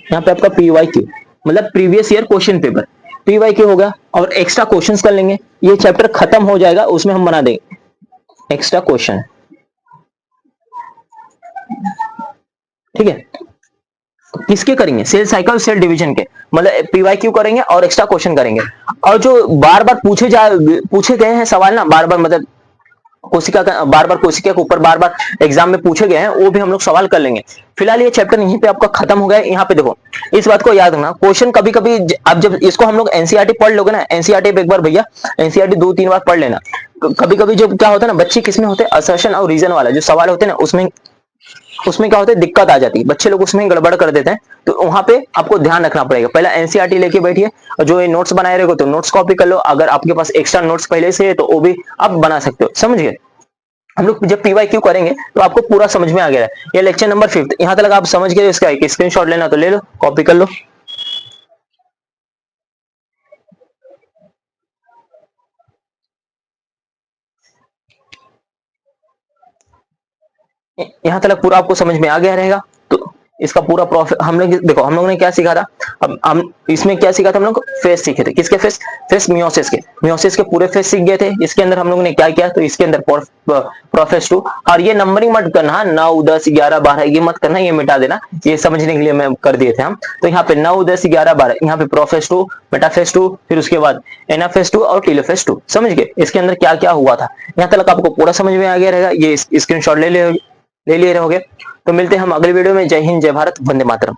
यहाँ पे आपका PYQ मतलब previous year question paper, PYQ होगा। और एक्स्ट्रा क्वेश्चंस कर लेंगे, ये चैप्टर खत्म हो जाएगा उसमें हम बना देंगे एक्स्ट्रा क्वेश्चन, ठीक है। किसके करेंगे, सेल साइकिल सेल डिवीजन के, मतलब PYQ करेंगे और एक्स्ट्रा क्वेश्चन करेंगे। और जो बार बार पूछे गए हैं सवाल ना, बार बार मतलब कोशिका के ऊपर बार बार एग्जाम में पूछे गए हैं, वो भी हम लोग सवाल कर लेंगे। फिलहाल ये चैप्टर यहीं पे आपका खत्म हो गया है। यहाँ पे देखो इस बात को याद रखना, क्वेश्चन कभी कभी अब जब इसको हम लोग एनसीईआरटी पढ़ लोगे ना, एनसीईआरटी पे एक बार भैया एनसीईआरटी 2-3 बार पढ़ लेना। कभी कभी जो क्या होता है ना, बच्चे किसमें होते हैं, असर्शन और रीजन वाला जो सवाल होते हैं ना, उसमें उसमें क्या होता है, दिक्कत आ जाती है, बच्चे लोग उसमें गड़बड़ कर देते हैं। तो वहां पे आपको ध्यान रखना पड़ेगा, पहले एनसीईआरटी लेके बैठिए, और जो ये नोट्स बनाए रहेगा तो नोट्स कॉपी कर लो, अगर आपके पास एक्स्ट्रा नोट्स पहले से है तो वो भी आप बना सकते हो, समझ गए। हम लोग जब पीवाईक्यू करेंगे तो आपको पूरा समझ में आ गया है। ये लेक्चर नंबर 5 यहां तक आप समझ गए, इसका एक स्क्रीनशॉट लेना तो ले लो, कॉपी कर लो। यहाँ तक पूरा आपको समझ में आ गया रहेगा। तो इसका पूरा प्रॉफिट हम लोग देखो, हम लोग ने क्या सीखा था, अब हम इसमें क्या सीखा था, हम लोग फेस सीखे थे, किसके फेस, फेस मियोसिस के पूरे फेस सीख गए थे। इसके अंदर हम लोगों ने क्या किया, तो इसके अंदर प्रोफेस टू, और ये नंबरिंग मत करना, 9 10 11 12 ये मत करना, ये मिटा देना, ये समझने के लिए मैं कर दिए थे हम। तो यहाँ पे 9 10 11 12, यहाँ पे प्रोफेस टू, मेटाफेस टू, फिर उसके बाद एनाफेस टू और टीलोफेस टू, समझ गए इसके अंदर क्या क्या हुआ था। यहाँ तक आपको पूरा समझ में आ गया रहेगा, ये स्क्रीनशॉट ले लिए रहोगे। तो मिलते हैं हम अगले वीडियो में। जय हिंद, जय भारत, वंदे मातरम।